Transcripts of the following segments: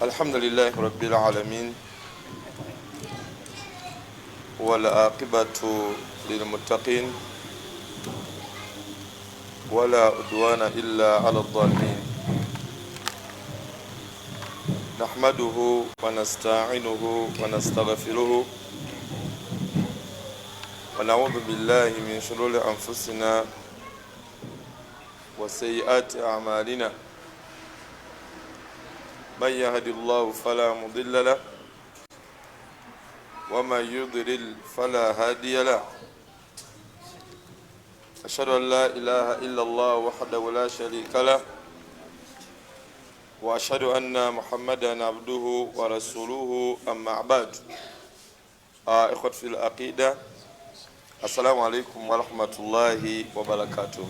الحمد لله رب العالمين والعاقبة للمتقين ولا عدوان إلا على الظالمين نحمده ونستعينه ونستغفره ونعوذ بالله من شرور أنفسنا وسيئات أعمالنا من يهد الله فلا مضل له ومن يضلل فلا هادي له أشهد أن لا إله إلا الله وحده لا شريك له وأشهد أن محمدا عبده ورسوله أما بعد إخوة في العقيدة السلام عليكم ورحمة الله وبركاته.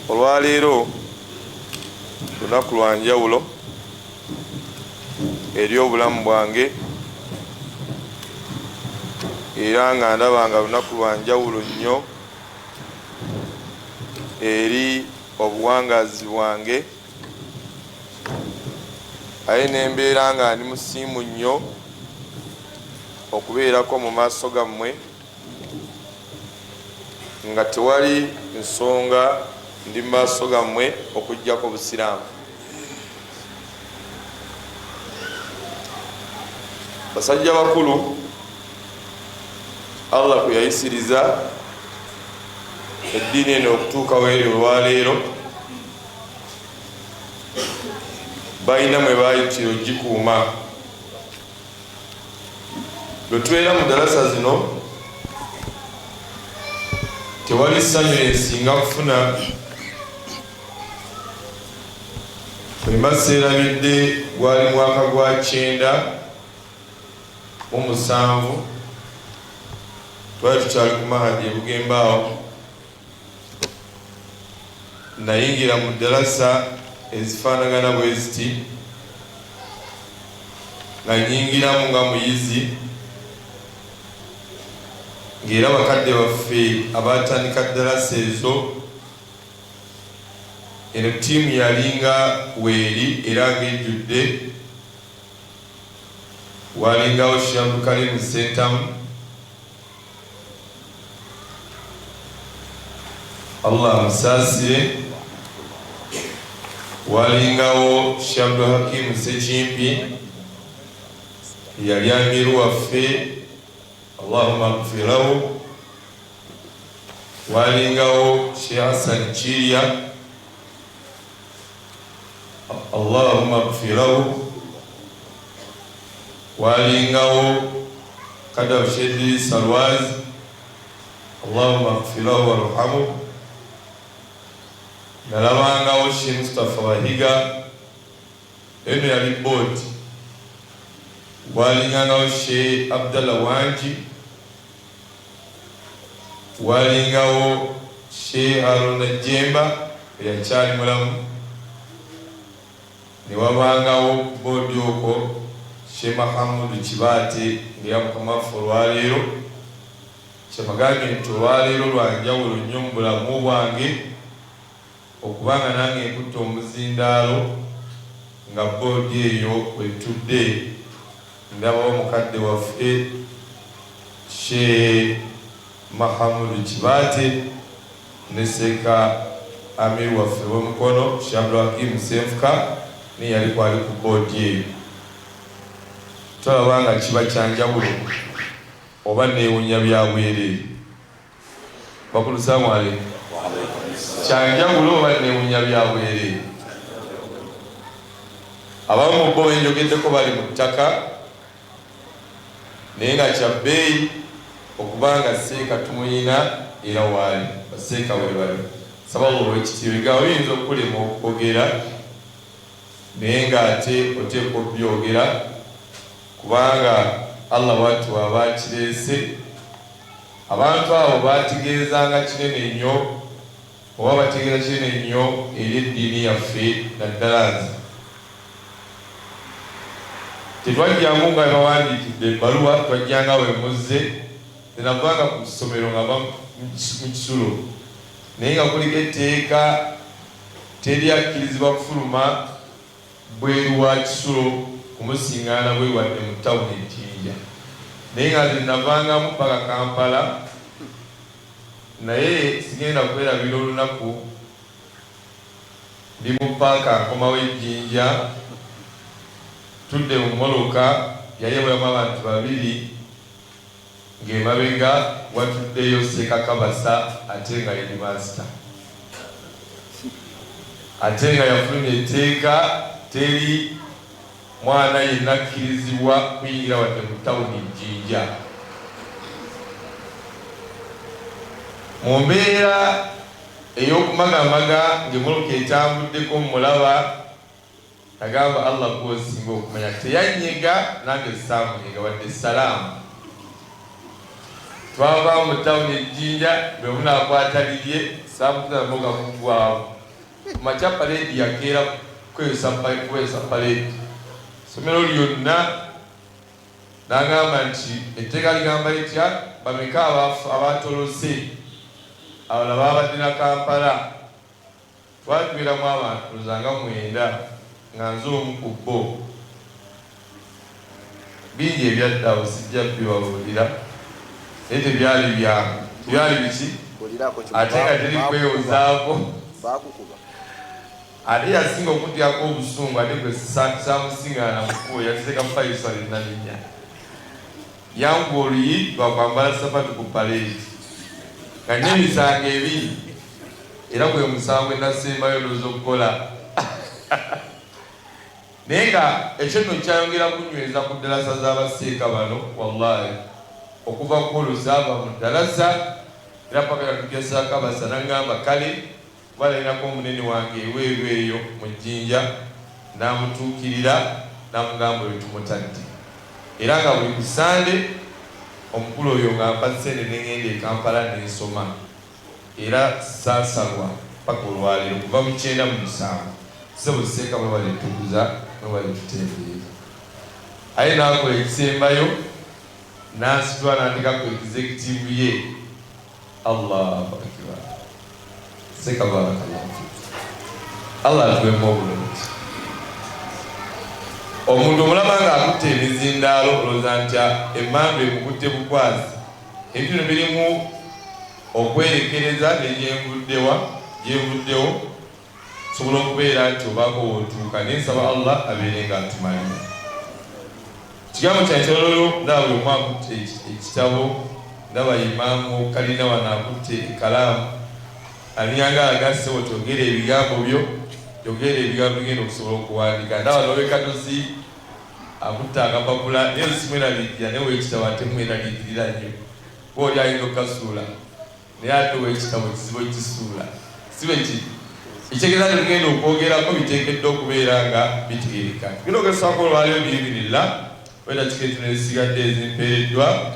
Olwaleero lunaku lwa njawulo eri obulamu bwange era nga ndaba nga lunaku lwa njawulo nnyo eri obuwangazi bwange aye n'embeera nga ndi musiimu nnyo okubeerako mu maaso gammwe nga tewali nsonga ndi mu maaso gammwe okuggyako busiraamu. Basajja bakulu, Allah kwe yayisiriza eddiini eno okutuukawo eri olwaleero balina mwe baayitira ogikuuma. Bwe tubeera mu dalasa zino tewali ssanyu ensinga kufuna bwe seerabidde gwali mwaka gwa 1997 twali tukyali ku Mahadi Bugembaawo, nayingira mu dalasa ezifaanagana bwe ziti nga nyingiramu nga muyizi, ng'era bakadde baffe abatandika dalasa ezo eno ttiimu yalinga weeri era ng'ejjudde. Walingawo Sheikh Karim Sentamu, Allah amusaasire. Walingawo Sheikh Hakim Sekimpi yali amiru waffe, Allahumma ighfir lahu. Walingawo Sheikh Hassan Chiriya, Allahumma ighfir lahu. Walingawo Kadam Shedi Salwaz, Allahumma ighfir lahu warhamhu. Nalabangawo Sheikh Mustafa Wahiga, eno yali board. Walingawo Sheikh Abdallah Wanji, walingawo Sheikh Haruna Jemba eyakyali mulamu, ne wabangawo board okwo Sheikh Mahamudu Kibaate ng'era mukamaffe olwaleero. Kyemagambye nti olwaleero lwa njawulo nnyo mu bulamu bwange okubanga nange nkutte omuzindaalo nga boodi eyo kwetudde ndabawo mukadde waffe Sheikh Mahamudu Kibaate ne Seeka Amir waffe w'omukono Sheikh Abdulhakim Senfuka ne yali kwali ku boodi eyo. Tolaba nga kiba kyanjawulo oba neewunya bya bwereere. Bakulu salaamu alaykum. Kyanjawulo oba neewunya bya bwereere. Abamu bo enjogeddeko bali mu ttaka naye nga kya bbeeyi okubanga Seeka tumuyina era waali baseeka we bali. Sababu olw'ekitiibwa oyinza okulema okwogera naye ng'ate oteekwa obyogera kubanga Allah watu abakireese. Abantu abo bategeezanga kinene nnyo oba bategeeza kinene nnyo eri eddiini yaffe naddala nze. Tetwajjangu nga bawandiikidde ebbaluwa, twajjanga we muzze nenavanga ku ssomero nga mu kisulo naye nga kuliko etteeka teri akkirizibwa kufuluma bweru wa kisulo kumusiŋŋaana bwe wadde mu tawuni Jinja. Naye nga nze navangamu paka Kampala, naye sigenda kwerabira olunaku ndi mu paaka nkomawo Jinja, tudde mu moloka yayebulamu abantu babiri ng'emabega watuddeyo Ssekakabasa ate nga ye master, ate nga yafulumya etteeka teri mwana yenna akkirizibwa kuyingira wadde mu tawuni Jinja. Mu mbeera ey'okumagamaga ng'emmotoka etambuddeko mulaba agamba Allah gwosinga okumanya, teyanyega nange saamunyega wadde salaamu. Twava mu tawuni Jinja bwe munaakwata lirye saamukuzamoga mugwawo kumakya paleedi yakeera kukozesa paleedi. Somero lyonna n'agamba nti etteeka ligamba litya, bameka abatolose abalala babadde na Kampala. Twatubeeramu abantu luzanga 9 nga nze omu ku bo. Bingi ebyaddawo sijja bibabuulira naye tebyali byangu, tebyali biki ate nga teri kwewozaako. Ate yasinga okutyako obusungu ate gwe saamusiŋŋaana mukubo yaseka Faisal Naminya yangu oluyi lwakwambala sapatu ku paleedi nga n'emisango ebiri era gwe musango enasembayo loz'okukola. Naye nga ekyo nno kyayongera kunyweza ku ddalasa z'abaseeka bano, wallahi okuva ku oluzaava mu ddalasa era paka yatujja Ssekabasa n'aŋŋamba kale balalinako omunene wange eweeru eyo mu Jinja, n'amutuukirira n'amugamba oyo tumutadde. Era nga buli kusande omukulu oyo ng'ampa ssente n'engenda e Kampala n'ensoma, era saasalwa paka olwaleero kuva mu 97. Ssebo Seeka bwe balituguza bwe balitutembeeza. Aye n'akola ekisembayo n'asitula n'ateekako executive ye. Allahu akbar. Seeka barakallahu fiik. Allah atuwemu obulungi. Omuntu omulaba ng'akutte emizindaalo olowooza nti emmambu ekukutte bukwazi. Ebintu birimu okwerekereza gyenvuddewo sobola okubeera nti obaako wootuuka, naye nsaba Allah abeere nga atumanyi. Kigambo kya kyololo ndaba buli omu akutte ekitabo, ndaba imaamu kalina wano akutte ekalaamu aliyanga agase otogera ebigambo byo, yogera ebigambo bigenda okusobola okuwandiika. Ndaba n'obekatosi akutte akapapula naye simweraliikirira, naye w'ekitabo ate mweraliikirira nnyo kuba oli ayinza okukasuula naye ate w'ekitabo kizibu ekisuula si bwe kiri. Ekitegeeza nti tugenda okwogerako biteekeddwa okubeera nga bitegeereka. Tugenda okugezaako olwaleero biibinillah weda kikeetu n'ezisigadde ezimpeereddwa.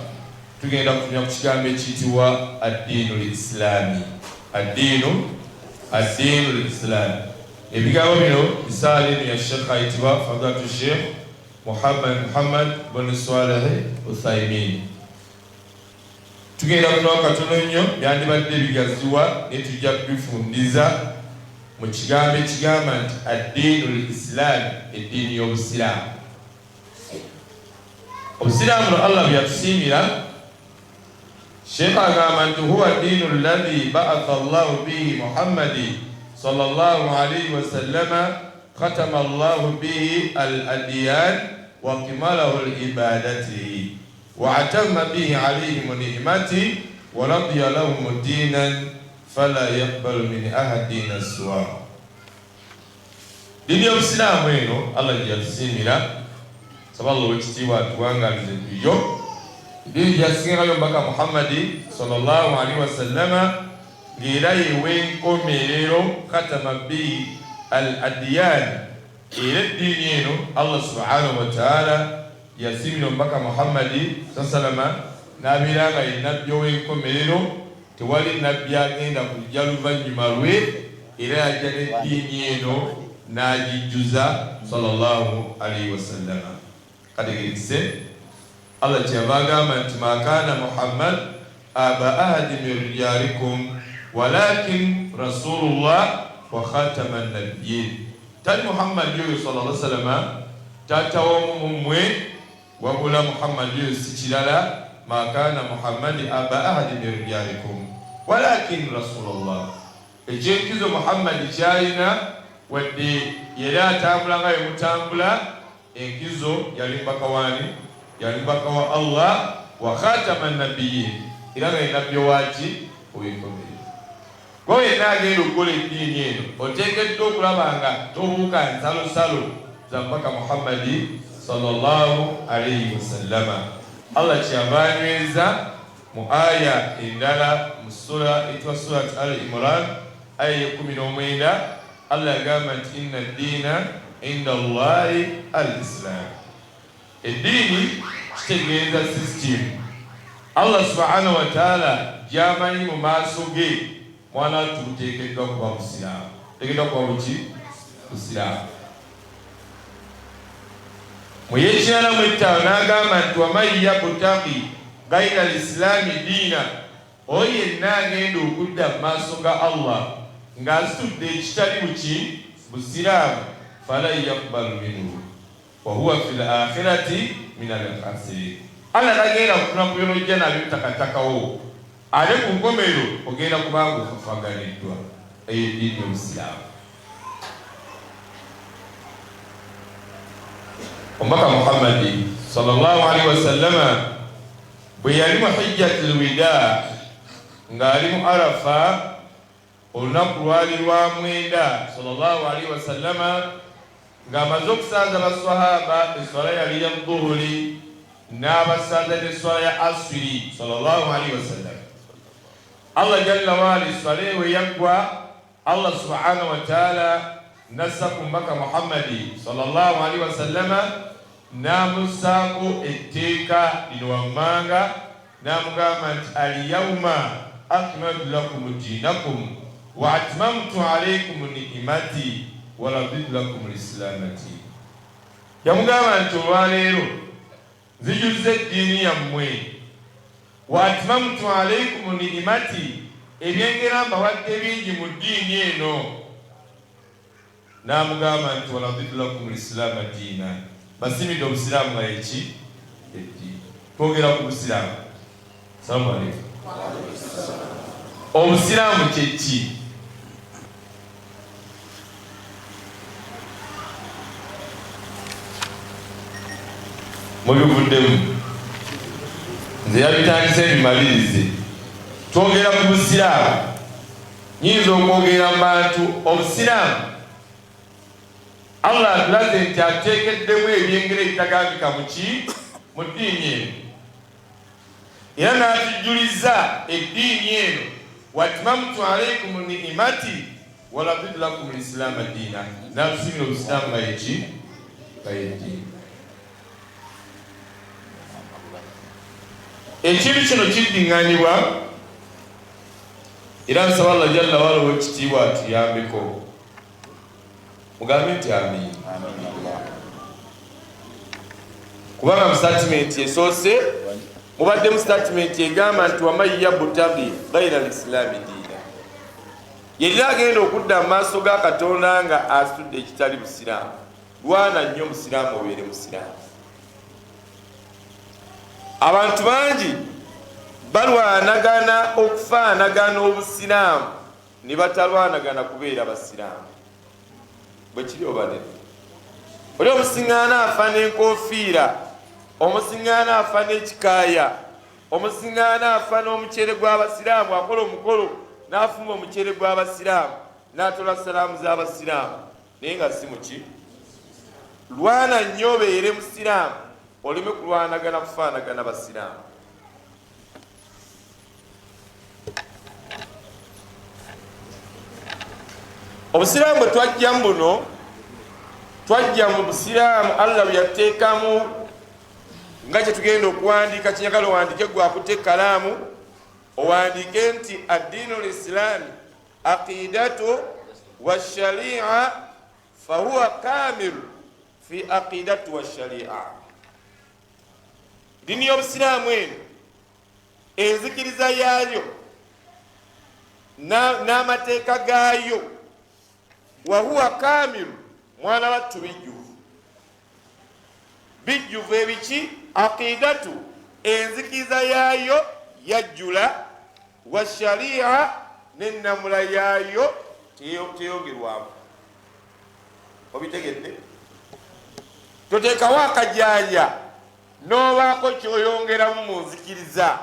Tugenda kutumya ku kigambo ekiyitibwa addiinul islaami. Addiinul islaami. Ebigambo bino bisaala eno ya Sheikh ayitibwa Fadilatu Sheikh Muhammad bin Saleh Uthaymin. Tugenda kunawo katono nnyo byandibadde bigaziwa naye tujja kubifundiza mu kigambo ekigamba nti addiinul islaami, eddiini y'obusiraamu. Obusiraamu no Allah byatusiimira. Sheikh agamba nti huwa addiinu alladhi ba'atha Allahu bihi Muhammadi sallallahu alayhi wa sallama khatama Allahu bihi al-adyan wa kimalahu al-ibadatihi wa atamma bihi alayhim ni'mati wa radiya lahum dinan fala yaqbalu min ahadin aswa. Dini y'obusiraamu eno Allah gyatusiimira, saballahu ekitiibwa atuwangalize tuyo. Dini gyasingayo mbaka Muhammadi sallallahu alaihi wasallama ng'era yewenkomerero khatama bihi al-adyan. Era eddiini eno Allah subhanahu wa ta'ala yasimira mbaka Muhammadi sallama n'abeera nga ye nabbi ow'enkomerero, tewali nabbi agenda kujja luvannyuma lwe, era yajja n'eddiini eno n'agijjuza sallallahu alaihi wasallama. Kategerekise Allah kyava agamba nti ma kaana Muhammad aba ahadi min rijalikum walakin rasulullah وخاتم النبيين تالي محمد صلى الله عليه وسلم تاتوا مموي وقول محمد سجلالا ما كان محمد أبا أحد من رجالكم ولكن رسول الله الجيكيزو محمد جاينا ودي يلا تاملا غير متاملا انكيزو يلمبك واني يلمبك الله وخاتم النبيين إلى غير نبي واجي ويكمل kwa yenagenda okukola eddiini eno oteekeddwa okulaba nga tobuuka nsalosalo za mpaka Muhammadi sallallahu alayhi wasallama. Allah kyava anyweza mu aya endala mu sura etwa surat Al-Imran aya 19 Allah yagamba nti inna ad-diina inda Allahi al-Islam. Eddiini kitegeeza system Allah subhanahu wa ta'ala gy'amanyi mu maaso ge mwana tuteekeddwa kuba musiraamu. Tegeddwa kuba buki? Musiraamu. Mu yeekirala mu ttaano n'agamba nti waman yabtaghi ghayra al-islaami diina, oyo yenna agenda okudda mu maaso ga Allah ng'asitudde ekitali buki busiraamu, falan yaqbalu minhu wa huwa fil aakhirati min al-khasirin. Allah tagenda kufuna kuyonojja nabyo takattakawo, ate ku nkomerero ogenda kubanga ofafaganiddwa. Eyo eddiini y'Obusiraamu. Omubaka Muhammadi sallallahu alaihi wasallama bwe yali mu hijjatul widaa ng'ali mu Arafa olunaku lwali lwa 9 sallallahu alaihi wasallama ng'amaze okusanza baswahaba eswala yali ya dhuhuri n'abasanza n'eswala ya asiri sallallahu alaihi wasallam. Allah jalla waali swala we yaggwa Allah subhanahu wa ta'ala nassa ku mbaka Muhammadi sallallahu alaihi wasallama n'amussaako etteeka lino wammanga n'amugamba nti al-yawma akmaltu lakum diinakum wa atmamtu alaykum ni'mati wa raditu lakum al-islaama diina. Yamugamba nti olwaleero nzijuzza eddiini yammwe wa atmamtu alaykum ni'mati, ebyengera mbawadde bingi mu ddiini eno. N'amugamba nti wa raditu lakum al-islaama diina, basimidde obusiraamu nga eki eddiini. Twogera ku busiraamu. Salaamu alaykum. Obusiraamu kye ki? Mubivuddemu nze yabitandise bimalirize. Twogera ku busiraamu, nyinza okwogera mu bantu obusiraamu Allah atulaze nti ateekeddemu ebyengera ebitagambika mu ddiini eno, era n'atujuliza eddiini eno watmamtu alaykum ni'mati wa raditu lakum al-islaama diina, n'atusimira obusiraamu nga eki nga yeddiini. Ekintu kino kiddiŋŋanibwa era nsaba Allah jalla waala ow'ekitiibwa atuyambeko. Mugambe nti amiin. Kubanga mu statimenti esoose mubadde mu statimenti egamba nti waman yabtaghi ghayra al-islaami diina, yenna agenda okudda mu maaso ga Katonda nga asitudde ekitali busiraamu. Lwana nnyo musiraamu obeere musiraamu. Abantu bangi balwanagana okufaanagana obusiraamu ne batalwanagana kubeera basiraamu. Bwe kiri oba nedda? Oli omusiŋŋaana afa n'enkofiira, omusiŋŋaana afa n'ekikaaya, omusiŋŋaana afa n'omuceere gw'abasiraamu, akola omukolo n'afuma omuceere gw'abasiraamu n'atola salaamu z'abasiraamu, naye nga si muki. Lwana nnyo obeere musiraamu, oleme kulwanagana kufaanagana basiraamu. Obusiraamu bwe twajjamu buno, twajja mu busiraamu Allah bwe yateekamu nga kye tugenda okuwandiika. Kinyagala owandiike gwakutte kalaamu, owandiike nti addiinu l-islaami aqidatu wa sharia fahuwa kamilu fi aqidatu wa sharia. Ddiini y'obusiraamu eno enzikiriza yaayo n'amateeka gaayo wahuwa kamilu mwana wattu bijjuvu ebiki aqidatu enzikiriza yaayo yajjula wa sharia n'ennamula yaayo teyongerwamu. Obitegedde? Toteekawo akajanja n'obaako kyoyongeramu mu nzikiriza,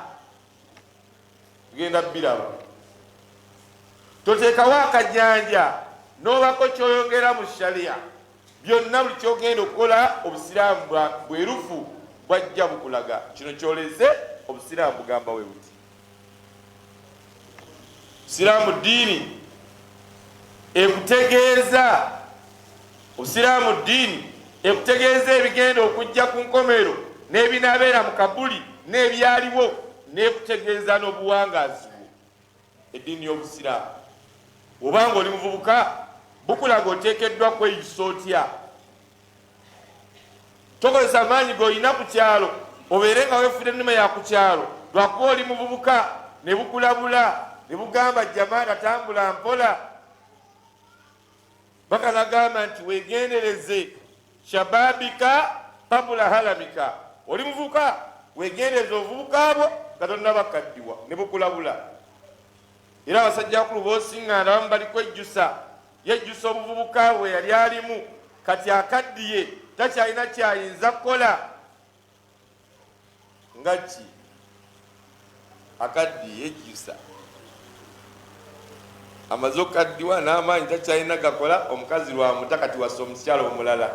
tugenda biraba. Toteekawo akajanja n'obaako kyoyongera mu sharia, byonna buli kyogenda okukola obusiraamu bwerufu bwajja bukulaga. Kino kyoleze obusiraamu bugamba we buti. Obusiraamu ddiini ekutegeeza, obusiraamu ddiini ekutegeeza ebigenda okujja ku nkomero n'ebinaabeera mu kabuli n'ebyaliwo, n'ekutegeeza n'obuwangaazi bwo. Eddiini y'obusiraamu obanga oli muvubuka bukulaga oteekeddwa kweyisa otya. Tokozesa amaanyi g'olina ku kyalo obeere nga weefuira ennima ya ku kyalo lwakuba oli muvubuka, ne bukulabula ne bugamba jamaata tambula mpola. Bakanagamba nti weegendereze shababika pabula halamika. Oli muvubuka weegendereze obuvubuka bwo nga tonnabakaddiwa ne bukulabula. Era abasajja bakulu b'osiŋŋaana abamu bali kwejjusa, yejjusa obuvubuka bwe yali alimu, kati akaddiye takyalina kyayinza kukola. Nga ki? Akaddiye yejjusa amaze okukaddiwa n'amaanyi takyalina gakola, omukazi lwamuta kati wasa omukyalo omulala.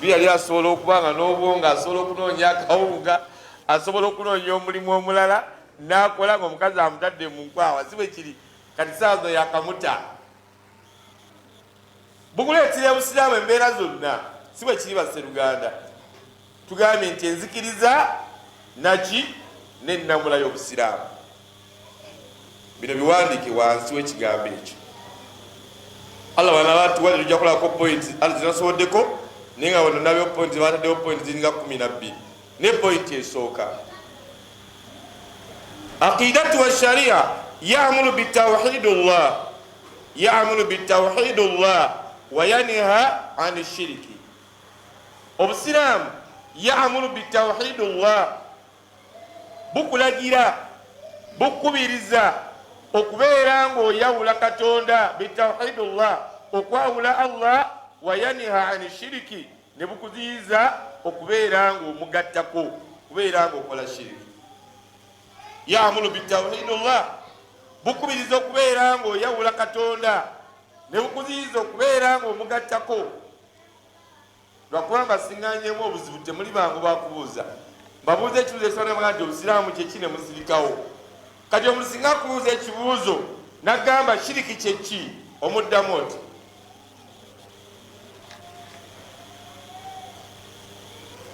Yali asobola okuba nga n'obwongo asobola okunoonya akawunga, asobola okunoonya omulimu omulala n'akola ng'omukazi amutadde mu nkwawa. Si bwe kiri kati saazo yakamuta. Bukuleetera obusiraamu embeera zonna. Si bwe kiri basseruganda. Tugambye nti enzikiriza naki n'ennamula y'obusiraamu. Bino biwandiike wansi w'ekigambo ekyo. Allah wanabantu wali tujja kulako point zinasoboddeko naye nga wano nabyo point bataddewo point ziringa 12 ne point esooka. Aqidatu wa sharia ya'muru bitawhidillah, ya'muru bitawhidillah wa yanha 'ani shirki. Obusiraamu ya'muru bitawhidillah bukulagira, bukubiriza okubeera ng'oyawula Katonda, bitawhidillah okwawula Allah, wa yanha 'ani shirki ne bukuziyiza okubeera ng'omugattako, okubeera ng'okola shiriki. Ya'muru bitawhidillah bukubiriza okubeera ng'oyawula Katonda ne bukuziyiza okubeera ng'omugattako. Lwakuba mbasiŋŋaanyeemu obuzibu temuli bangu bakubuuza, mbabuuza ekibuuzo ekisonga nti obusiraamu kyeki ne musirikawo. Kati omusinga kubuuza ekibuuzo n'agamba shiriki kyeki, omuddamu oti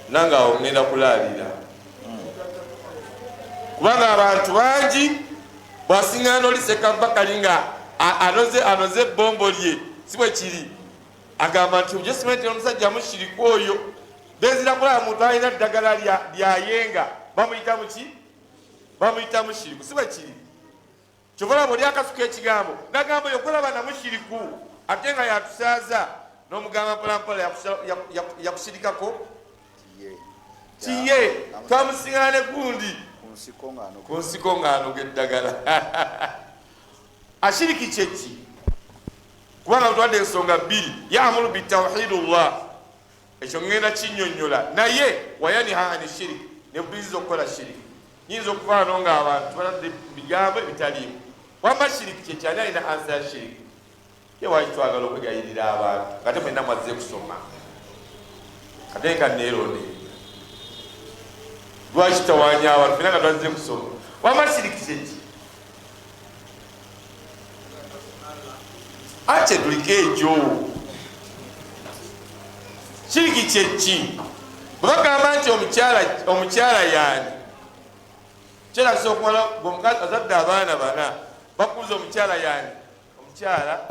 nange awo ngenda kulaalira. Kubanga abantu bangi bwasiŋŋaana oliseka Bakali nga anoze ebbombo lye, si bwe kiri. Agamba nti ojesimenti omusajja mushiriku oyo bezira kulaba muntu alina ddagala lyayenga bamuyita muki? Bamuyita mushiriku, si bwe kiri. Kyobalaba oli akasuka ekigambo nagamba oyo kulaba na mushiriku ate nga yatusaaza n'omugamba mpolampola yakushirikako kiye twamusiŋŋaane gundi ku nsiko ng'anoga eddagala. Ashiriki kyeki? Kubanga mutwadde ensonga bbiri. Ya'muru bitawhidillah, ekyo ngenda kinnyonnyola, naye wa yanha 'ani shiriki ne bukubiriza okukola shiriki. Nyinza okufaano ng'abantu batadde bigambo ebitaliimu. Wamba shiriki kyeki? Ani alina ansa ya shiriki? Ye waki twagala okwegayirira abantu kate mwenna mwazze kusoma kate nka neeronde lwaki tawanya abantu fena nga twazze kusoma. Wamba shiriki kyeki? Ate tuliko ekyo. Shiriki kyeki? Bwe bagamba nti omukyala yaani kyera kisobola okumala ng'omukazi azadde abaana bana bakubuza omukyala yaani. Omukyala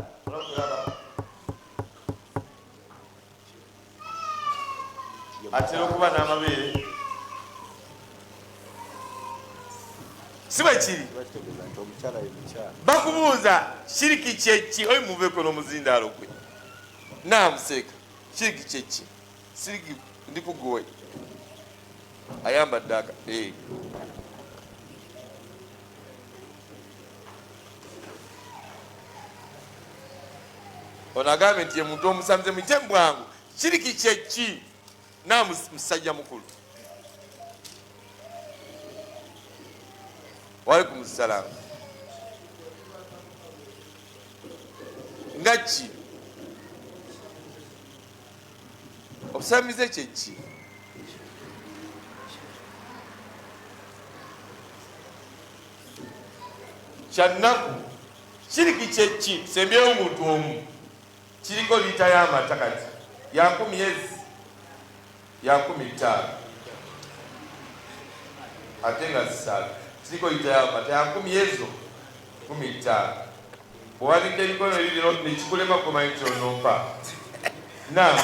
atera okuba n'amabeere. siba kiri bakubuuza shiriki kyeki oyo muveeko n'omuzindaalo gwe naamuseeka shiriki kyeki siriki ndikugowe ayambadde aka ono agambye nti ye muntu omusanze muyite bwangu shiriki kyeki musajja mukulu waalaikum salaam nga ki obusamize kyeki kyannaku shiriki kyeki sembyewo omuntu omu kiriko liita y'amata kati ya 10 yezi ya 15 ate nga zisaala kiriko liita y'amata ya 10 yezo 15 bwewanika emikono ebiriro nekikulema kumanyi kyonompa na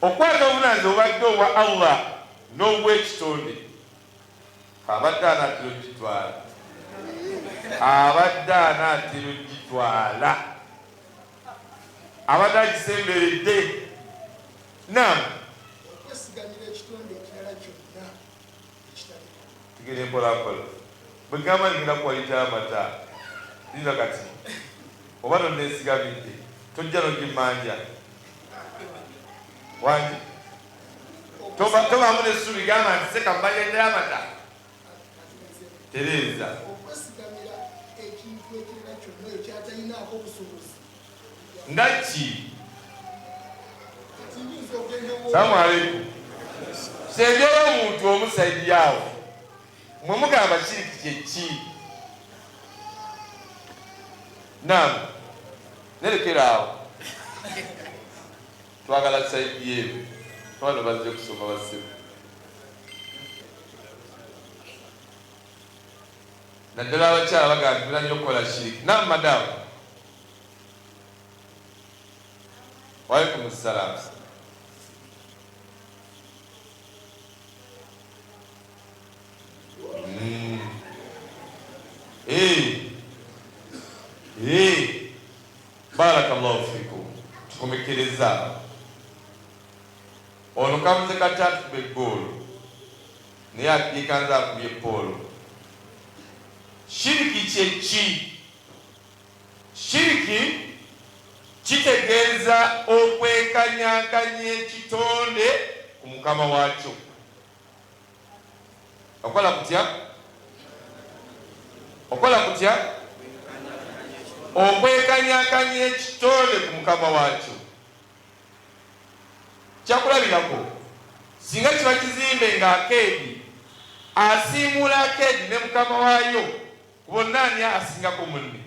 okwata obunanzi obadde obwa Allah n'obwekitonde abadde anaatiro gitwala abadde anaatiro gitwala abadde agisemberedde nam tugere mpolapola bwegamba ngenda kuwalita amata liza kati oba nonesigamidde tojja nogimanja wangi tobamu nesuubi gamba nti seka mbanyete amata tereza ndaki salamu aleikum senjeyo omuntu omusaidiawo mwemugamba kiriki kyeki nam nerekeraawo twagala saidi yeeru twano bazze kusoma basibu naddala abakyala bagamba tula nnyo okukola shiriki nam madamu waalaikum salaam barakallahu fikum tukomekereza ono kamuze katatu begolo naye akikanza akubye polo shiriki kyeki shiriki kitegeeza okwekanyakanya ekitonde ku mukama waakyo okola kutya okwekanyakanya ekitonde ku mukama waakyo kyakulabirako singa kiba kizimbe nga akeedi asiimula akeedi ne mukama waayo kubonna ani asingako munne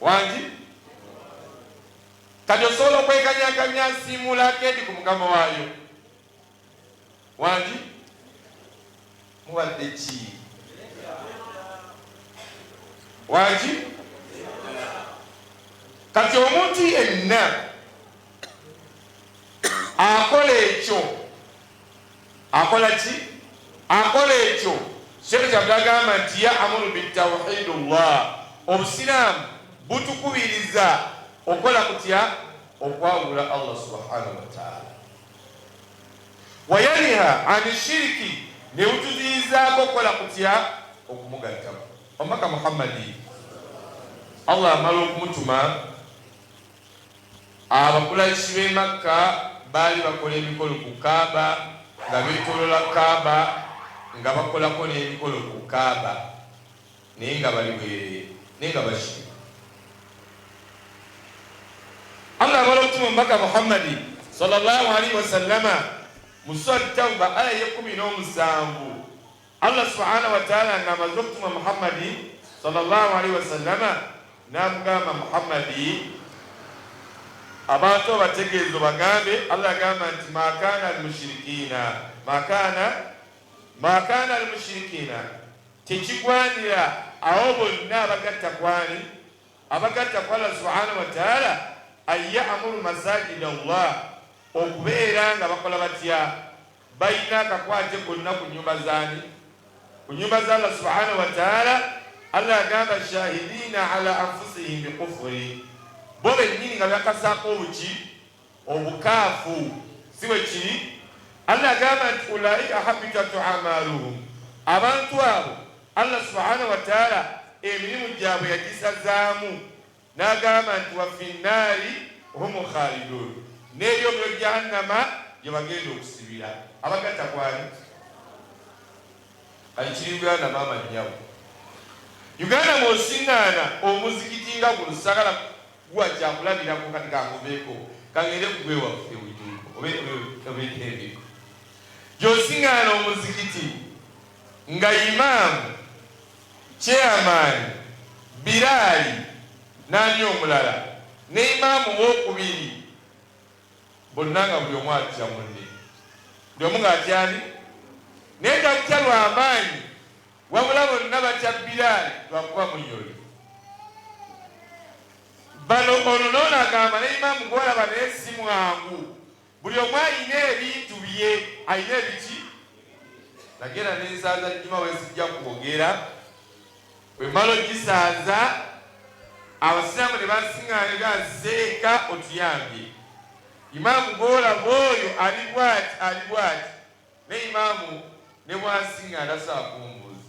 wangi kati osobola okwekanyakanya asiimula akeedi ku mukama waayo wangi mubadde ki wangi kati omuntu yenna akola ekyo akola ki akola ekyo shekhe kyabagamba nti ya amuru bitawhidullah obusiraamu butukubiriza okola kutya okwawula Allah subhanahu wa ta'ala wayaniha ani shiriki ne butuziizaako okola kutya okumugattamu omubaka Muhammadi Allah amala okumutuma abakulaishi b'e Makka baali bakola emikolo ku Kaaba nga beetolola Kaaba nga bakolako n'emikolo ku Kaaba naye nga bali bwereere naye nga bashima Allah amala okutuma omubaka Muhammadi sallallahu alaihi wasallama mu Surat Tawba aya ye-17 Allah subhanahu wa ta'ala ng'amaze okutuma Muhammadi sallallahu alaihi wasallama n'amugamba Muhammadi abantu abategeezo bagambe Allah agamba nti makana almushirikina tekigwanira awo bonna abagatta kwani abagatta kwa Allah subhanahu wa ta'ala an ya'muru masajida Allah okubeera nga bakola batya balina akakwate konna ku nnyumba zaani ku nyumba za Allah subhanahu wa ta'ala. Allah agamba shahidina ala anfusihim bikufuri, bo bennyini nga bakasaako obukaafu si bwe kiri. Allah agamba nti ulaika habitatu amaluhum, abantu abo Allah subhanahu wa ta'ala emirimu gyabwe yagisazaamu, n'agamba nti wa finnaari hum khalidun, n'ebyomuliro jahannama gye bagenda okusibira. Abagatta kwani akiri Uganda maama nyawo Uganda mwosiŋŋaana omuzikiti nga guno sagala guwa kyakulabirako kati kangubeeko kangende kugwe waffe obeetendeko gy'osiŋŋaana omuzikiti nga imaamu chairman Biraali n'ani omulala ne imaamu w'okubiri bonna nga buli omu atya munne, buli omu ng'atyani naye tatya lw'amaanyi, wabula bonna batya Biraali lwakuba munyoli. Bano ono n'ono agamba ne imaamu gw'olaba naye si mwangu, buli omu ayina ebintu bye, ayina ebiki. Nagenda n'ensaaza Juma wesijja kwogera, bwe mala ogisaaza abasiraamu ne basiŋŋaana gazeeka otuyambye. Imaamu gw'olaba oyo ali bw'ati ne imaamu ne bwasiŋŋaana saakumbuzi.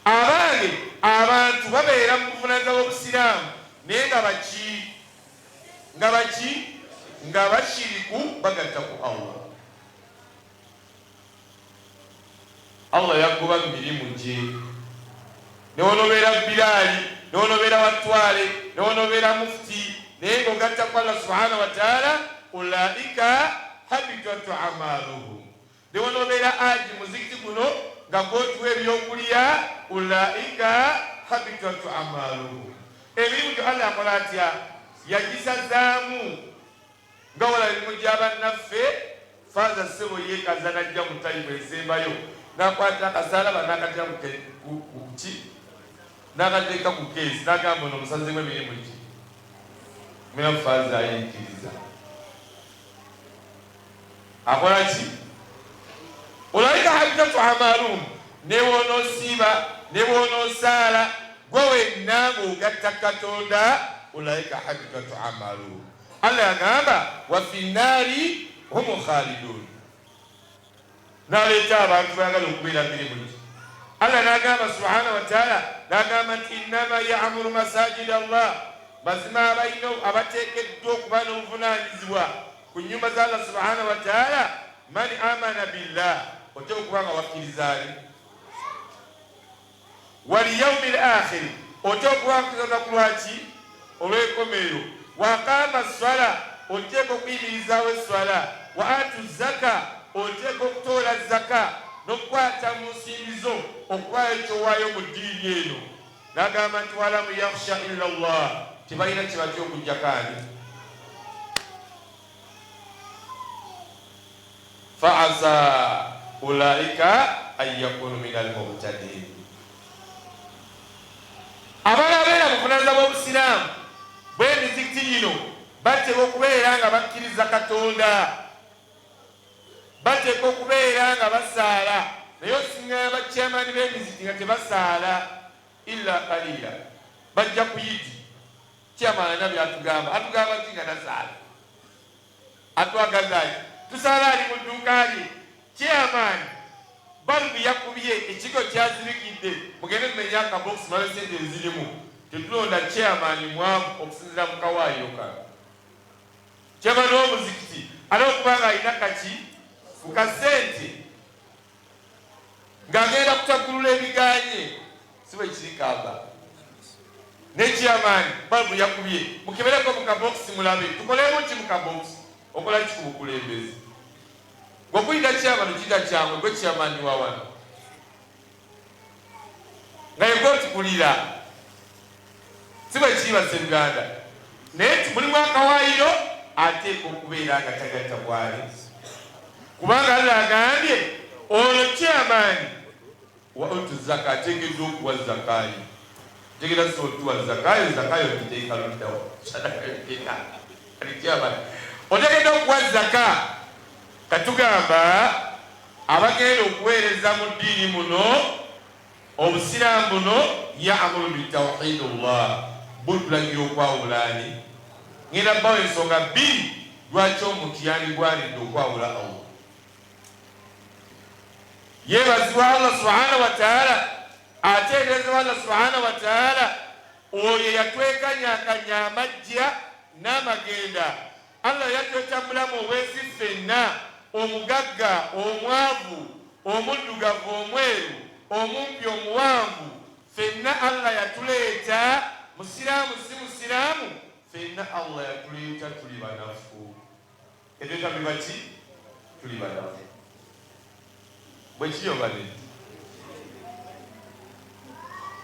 Abange abantu babeera mu buvunaanyizibwa bw'obusiraamu naye nga bashiriku bagatta ku Allah. Allah yagoba mu mirimu gye, newonobeera Biraali, newonobeera Watwale, newonobeera Mufti, naye ng'ogatta ku Allah subhanahu wa ta'ala, ulaika habitatu amaluhum. Newonobeera Aji muzikiti guno nga gw'otuwa ebyokulya, ulaika habitatu amaluhum. Emirimu gyo Allah yakola atya? Yagisazaamu nga wala emirimu gy'abannaffe. Faaza ssebo yeekaza n'ajja mu ttayimu esembayo n'akwata akasaalaba n'akatera ku ki n'akateeka ku keesi n'agamba ono omusazimu emirimu ki mina Faaza ayenkiriza akola ki? Ulaika habitatu amaluhum. Newonoosiiba newonoosaala gwe wenna ng'ogatta Katonda, ulaika habitatu amaluhum. Allah yagamba wa finnaari hum khalidun, n'aleeta abantu baagala okubeera mirimu gye. Allah n'agamba subhanahu wa ta'ala, n'agamba nti innama ya'muru masajida Allah, mazima abateekeddwa okuba n'obuvunaanyizibwa ku nnyumba za Allah subhanahu wa ta'ala, man amana billah, oteeka okuba nga wakkiriza ali, wal yawmil akhir, oteeka okuba wakkiriza ku lwaki? Olw'enkomerero. Wa aqama swala, oteeka okuyimirizaawo esswala. Wa atu zaka, oteeka okutoola zaka n'okukwata mu nsimbi zo okuwaayo ekyowaayo mu ddiini eno. N'agamba nti walamu yakhsha illa Allah, tebalina kye batya okujjako ani? Fa asa ulaika an yakunu min al-muhtadin. Abalabeera mu buvunaanyizibwa bw'obusiraamu bw'emizikiti gino bateeka okubeera nga bakkiriza Katonda, bateeka okubeera nga basaala, naye osiŋŋaana bakyamaani b'emizikiti nga tebasaala illa qalila. Bajja ku Yidi, kyamaana byatugamba, atugamba nti nga tasaala, atwagazaayo tusaala ali mu dduuka lye. Kyamaani balubu yakubye ekigo kyazirikidde, mugende mumenya akabokisi mala sente ezirimu, tetulonda kyamaani mwavu okusinzira mu kawaayiro kano. Kyamaani w'omuzikiti alina okuba nga alina kaki ku kasente ng'agenda kutagulula ebiganye, si bwe kirikamba. Ne kyamaani balubu yakubye, mukebereko mu kabokisi mulabe tukolemu ki mu kabokisi. Okola ki ku bukulembeze? Gw'okuyita kyamaani kiyita kyangwe, gwe kyamaani wa wano nga yegwe otukulira, si bwe kiri Bannayuganda. Naye mulimu akawaayiro ateeka okubeera nga tagatta bwali, kubanga Allah agambye ono kyamaani wa utu zaka, ateekeddwa okuwa zakaayi. Tegera so otuwa zakaayi, zakaayi ogiteeka luddawo, sadaka yogeka alijaba otegedde okuwa zaka katugamba abagenda okuweereza mu ddiini muno obusiraamu buno yaamuru bitawhidullah butulagira okwawulaani ngenda bbawo ensonga bbiri lwaki omuntu yandibwanidde okwawula Allah yebazibwa Allah subhanahu wa ta'ala ateerezebwa Allah subhanahu wa ta'ala oyo yatwekanyakanya amajja n'amagenda Allah yatwetambulamu obwesi ffenna omugagga omwavu omuddugavu omweru omumpi omuwanvu ffenna Allah yatuleeta musiraamu si musiraamu ffenna Allah yatuleeta tuli banafu etwetambulibwa ki tuli banafu bwekiyobane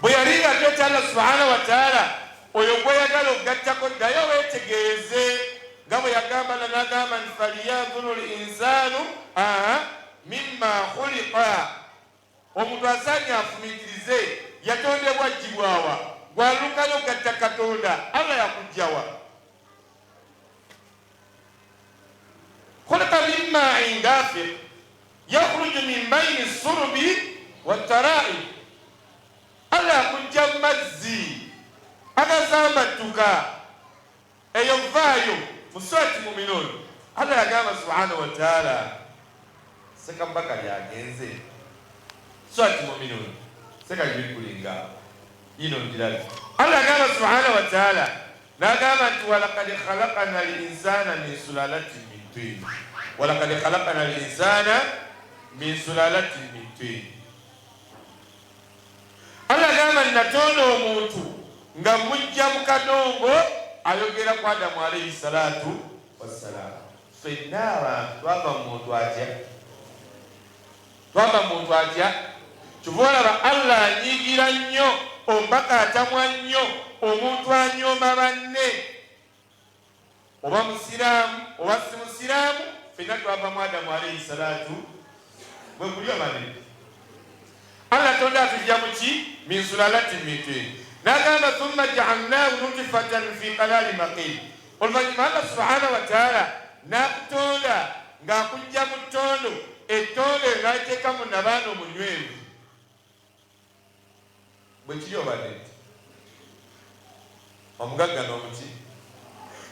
bwe yali nga tweta Allah subhanahu wa ta'ala oyo gweyagala okugattako ddayo weetegeeze nga bwe yagamba n'agamba nti falyanzuru linsanu mimma khuliqa omuntu asaanye afumiitirize yatondebwa jjibwawa gwalukana okugatta katonda Allah yakugjawa khuliqa mimma indafiq yakhruju min bayni surubi wattara'i Allah yakujja mu mazzi agasambattuka eyo vaayo mu surati muminun Allah yagamba subhanahu wa ta'ala sekabakali agenze surati muminun sekajulikulinga ino njirali Allah yagamba subhanahu wa ta'ala nagamba nti walaqad khalaqana al-insana min sulalatin min tin walaqad khalaqana al-insana min sulalatin min tin Allah yagamba natonda omuntu nga mujja mu kadongo ayogera ku Adamu alayhi salatu wassalam ffenna abantu twava muntu atya kyova olaba Allah anyiigira nnyo ombaka atamwa nnyo omuntu anyooma banne oba musiraamu oba si musiraamu ffenna twava mu Adamu alayhi salatu bwe kuli obane Allah tonda atujja mu ki min sulalatin min tin nagamba thumma ja'alnahu nutfatan fi qalali maqin oluvannyuma Allah subhanahu wa ta'ala nakutonda ng'akujja mu ttondo ettondo ng'aliteeka mu nabaana omunywevu bwe kiri obadde nti omugagga n'omuki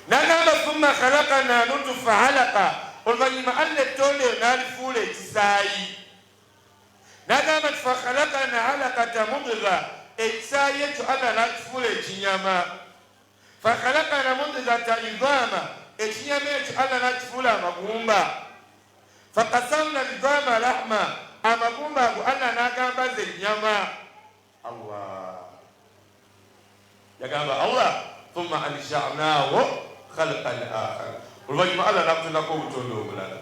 nagamba thumma khalaqana nutfa alaqa oluvannyuma Allah ettondo eyo n'alifuula ekisaayi nagamba ti fa khalaqana alaqata mudgha ekisaayi ekyo Allah n'akifuula ekinyama fa khalaqana mudghata idhaama ekinyama ekyo Allah n'akifuula amagumba fa qasamna idhaama lahma amagumba ago Allah n'agamba ze ennyama Allah yagamba Allah thumma ansha'naahu khalqan akhar oluvannyuma Allah n'akutondako obutonde obulala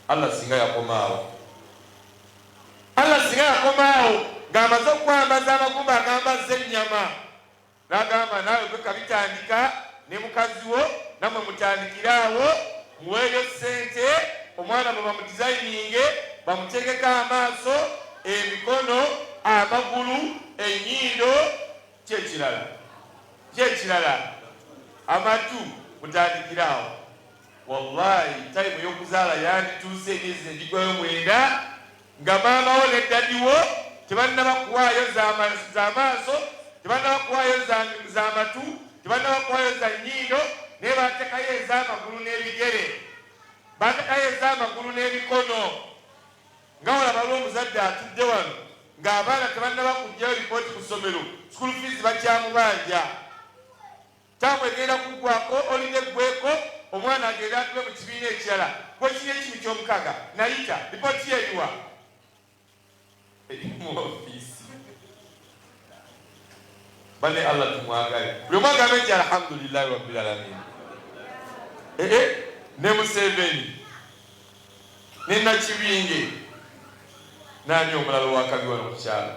Allah singa yakomaawo Allah singa yakomaawo ng'amaze okwambaza amagumba agambaza ennyama n'agamba naawe gwe kabitandika ne mukazi wo nammwe mutandikiraawo muweeyo ssente omwana bwe bamudizayininge bamutegeko amaaso emikono amagulu ennyindo kyekirala amatu mutandikiraawo wallahi tayimu y'okuzaala yandituuse emyezi egigwayo 9 nga maamawo ne ddadiwo tebannaba kuwaayo z'amaaso tebannaba kuwaayo z'amatu tebannaba kuwaayo za nnyindo naye baatekayo ez'amagulu n'ebigere baatekayo ez'amagulu n'emikono nga olaba lw'omuzadde atudde wano ng'abaana tebannaba kujjayo lipooti ku ssomero school fees bakyamubanja taabwe egenda kuggwako olina eggweko omwana agenda atube mu kibiina ekirala kwekiri ekimi ky'omukaga nayita lipooti yeeriwa eri mu ofiisi bane Allah tumwagale buli omu agambe nti alhamdulillahi rabbil alamin ne Museveni ne Nakibinge nani omulala owakabi wano ku kyalo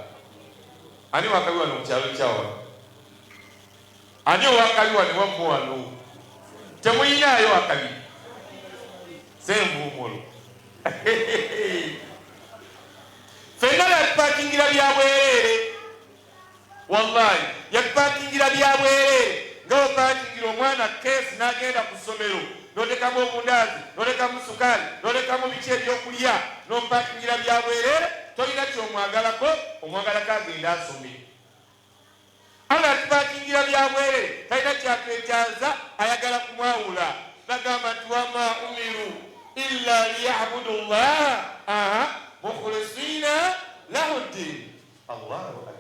ani wakabi wano ku kyalo kyawo ani owakabi wano wammu wano temuyinaayo wakabi senvuumulo ffenna yatupakingira bya bwereere wallahi yatupakingira bya bwereere ng'opakingira omwana keesi n'agenda ku ssomero n'otekamu obundaazi n'otekamu sukaali n'otekamu biki ebyokulya n'omupakingira bya bwereere tolina kyomwagalako omwagalako agenda asome. Allah atupakingira bya bwereere talina kyatwetaaza ayagala kumwawula. Nagamba nti wama umiru illa liyabudu llaha mukhlisina lahu ddin. Allahu akbar.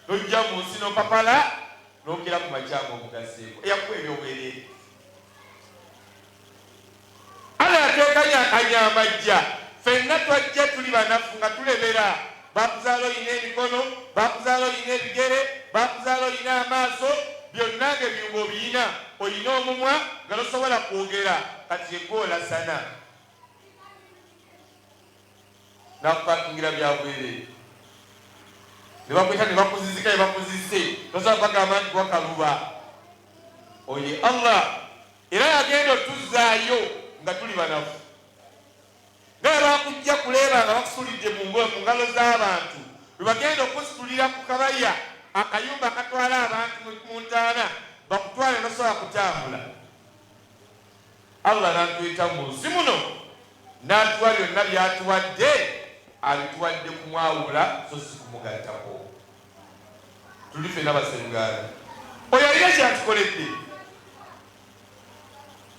Nojja mu nsi n'opapala n'okera ku makyanga omugaseeko eyakuwa ebyobwereere. Allah yateekanya anyamajja ffenna twajja tuli banafu nga tulebera. Bakuzaala olina emikono, bakuzaala olina ebigere, bakuzaala olina amaaso, byonna ng'ebyungo obiyina, olina omumwa nga tosobola kwogera, kati yeggoolasana nakupakingira byabwereere. Ne bakwita ne bakuzizika ne bakuzise, tosobola bagamba nti wakaluba. Oye Allah era yagenda otuzaayo nga tuli banafu. Naye bakujja kuleeba nga bakusulidde mu ngalo z'abantu, bwe bagenda okusitulira ku kabaya akayumba akatwala abantu mu ntaana bakutwale nosobola kutambula. Allah n'atuyita mu nsi muno n'atuwa byonna by'atuwadde, abituwadde kumwawula so si kumugattako. Tuli ffenna basengaana. Oyo alina kyatukoledde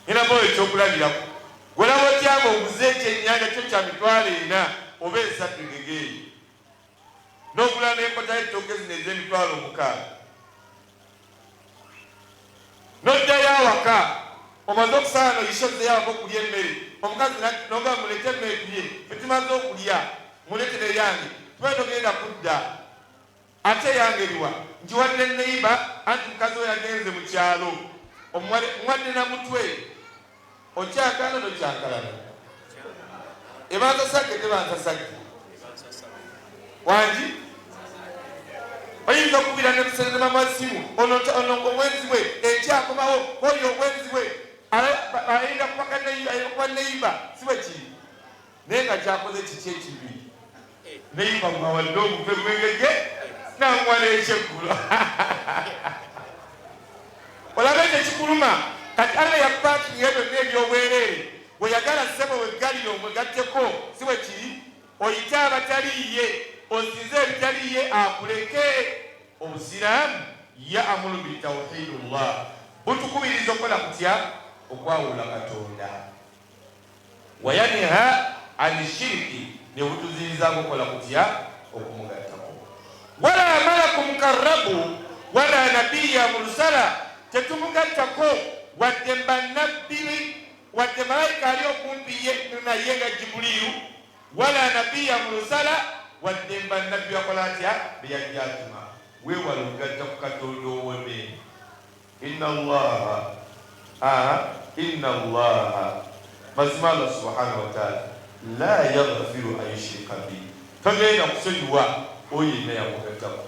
era mbawo ekyokulabirako. Gwolaba otyanga oguze ekyennyanja kyo kya mitwalo 4 oba 3 ngegeeyi n'ogula n'enkota y'ettooke zino ez'emitwalo 6 n'oddayo awaka omaze okusaala noyishozeyo awaka okulya emmere. Omukazi noga mulete emmere tulye, fe tumaze okulya muletere yange tubaye togenda kudda. Ate yangeriwa njiwadde neiba anti mukazi we yagenze mu kyalo omuwadde na mutwe. Okyakana nokyakalana ebantasage tebantasage wangi oyinza okubira nemusenema masimu ono obwenzi bwe ekyakomawo oyo obwenzi bwe ayinza kuba neiba sibe kiri naye nga kyakoze kiki ekibi. Neiba mwawadde omutwe gwengege namuwala ekyeggulo olabe tekikuluma. Kati Allah yakupakingira byonna ebyobwereere bweyagala ssebo weggalire omwegatteko si bwe kiri. Oyite abataliiye osinze ebitaliiye akuleke. Obusiraamu ya'muru bitawhidillah butukubiriza okukola kutya okwawula Katonda. Wayanha ani shiriki ne butuzirizaako okukola kutya okumugattako. Wala malaku mukarrabu wala nabiyya mursala tetumugattako wadde bannabbi wadde malayika ali okumpi naye nga Jibuliru wala nabiyya mursala wadde bannabbi bakola atya beyajja atuma. Weewala okugatta ku Katonda ow'emmeeme. Inna Allaha mazima Allah subhanahu wa ta'ala la yaghfiru an yushrika bihi. Tagenda kusonyiwa oyo yenna yamugattako.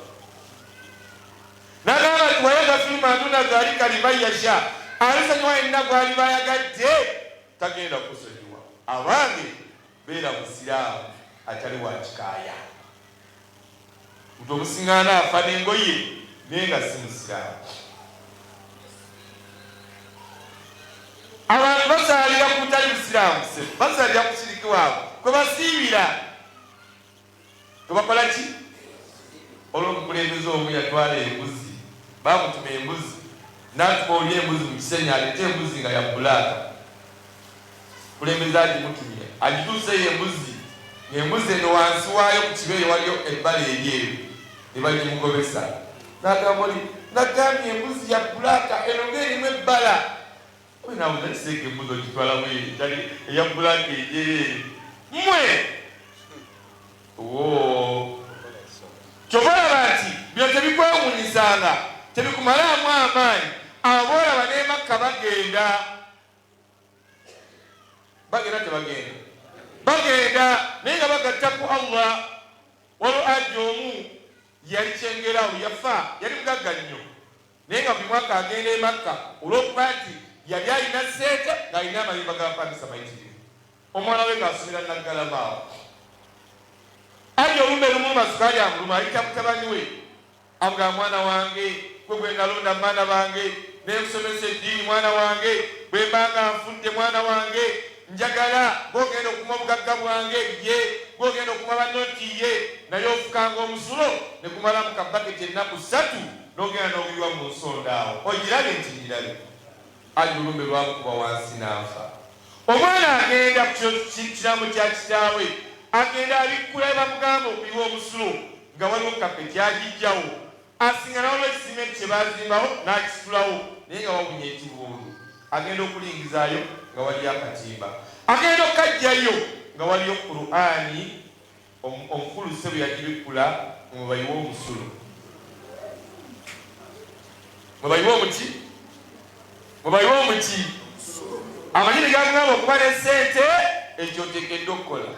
Nagamba nti wayaghfiru ma duna dhalika liman yasha. Alisonyiwa yenna gw'aliba ayagadde tagenda kusonyiwa. Abange beera musiraamu atali wa kikaaya. Omuntu omusiŋŋaana afa n'engoye naye nga si musiraamu. Abantu basaalira ku butali busiraamu se basaalira ku kiriki waabwe kwe basiibira. Tebakola ki? Olw'omukulembeze omu yatwala embuzi, baamutuma embuzi n'atuma oli embuzi mu kisenyi aleete embuzi nga ya bbulaaka. Kulembeze agimutumye agituuseyo embuzi ng'embuzi eno wansi waayo ku kibeere waliyo ebbala eryeru ne bagimugobesa. N'agamba oli nagambye embuzi ya bbulaaka eno ng'erimu ebbala. Oyo naawe nakiseeka embuzi ogitwala bweri tali eya bbulaaka eryeru mmwe. Kyova olaba nti bino tebikwewuunyisanga tebikumalamu amaanyi. Aboolaba ne Makka bagenda naye nga bagatta ku Allah. Waliwo ajja omu yali kyengerawo yafa, yali mugagga nnyo naye nga buli mwaka agenda e Makka olw'okuba nti yali alina sente ng'alina amayimba g'abapangisa mayitirivu. Omwana we ng'asomera Naggalabaawo. Ajja olumbe lumu masukaali amuluma ayita mutabani we amugamba mwana wange gwe nalonda mwana bange nekusomesa eddiini mwana wange bwe mbanga nfudde mwana wange njagala gwogenda okuma obugagga bwange ye gwogenda okuma banoti ye naye ofukanga omusulo ne kumala mu kabaketi ennaku 3 n'ogenda n'obuliwa mu nsonda awo ogirabe nti ngirabe alulumbe lwakuba wansi n'afa. Omwana agenda ku kiramu kya kitaawe agenda abikkula bamugamba okuliwa omusulo nga waliwo kapeti agijjawo asinga nawo lwekisimenti kye bazimbawo n'akisitulawo naye nga wawunya ekibundu agenda okulingizaayo nga waliyo akatimba agenda okukajjayo nga waliyo Qur'ani omukulu Ssebu yagibikkula mwebayiwa omusulo mwebayiwa omuti mwebayiwa omuti amanyini gagamba okuba n'essente ekyo oteekeddwa okukola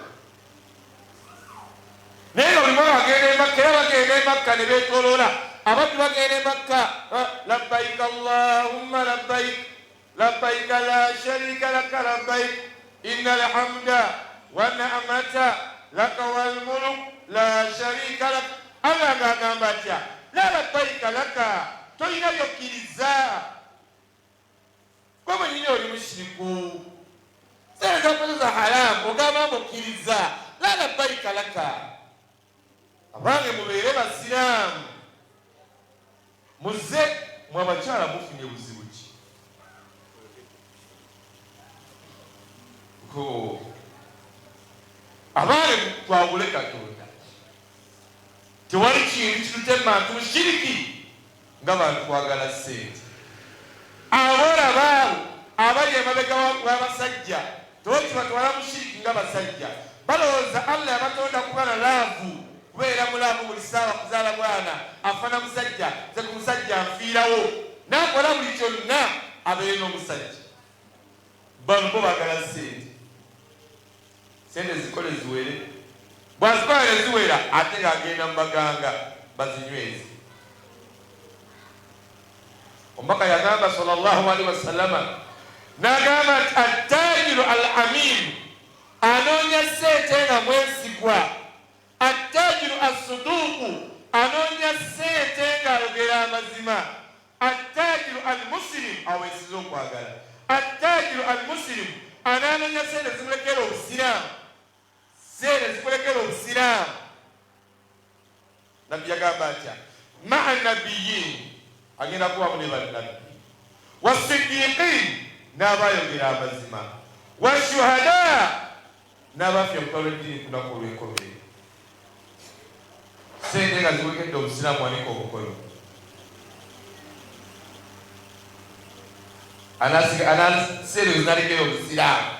naye nga buli mwana bagenda emakka era bagenda emakka ne beetoloola abaddu bagenda emakka labbaik allahumma labbaik labbaik la sharika laka labbaik inna alhamda wa ni'mata laka wal mulk la sharika lak. Allah ng'agamba atya la labbaik laka tolina byokkiriza gwe nyini oli mushiriku sezakoza haramu ogamba mukkiriza la labbaik laka. Abange mubeere basiraamu muze mwe abakyala mufunye buzibu ki abange twawule Katonda tewali kintu kitutema tushiriki nga bantu kwagala ssente abola baabo abali emabega w'abasajja tokibatwala mushiriki nga basajja balowooza Allah yabatonda kuba na laavu kubeera mulaavu buli ssaawa kuzaala mwana afana musajja ze ku musajja anfiirawo n'akola buli kyonna abeere n'omusajja. Bano bo baagala sente zikole ziwere bwazikola ne ziwera ate ng'agenda mu baganga bazinywezi. Omubaka yagamba sallallahu alaihi wasallama n'agamba nti attajiru al-amin anoonya ssente nga mwesigwa attajiru as-suduqu anoonya ssente ng'ayogera amazima attajiru al-muslim aweesiza okwagala attajiru al-muslim anoonya ssente zimulekera obusiraamu ssente zikulekera obusiraamu. Nabbi yagamba atya maa nabiyin agenda kubamu ne bannabbi wasiddiqin n'abayogera amazima washuhada n'abafya okutwala eddiini ku lunaku olw'enkomerero. Sente nga ziwekedde obusiraamu wanika obukolo sente zinalekera obusiraamu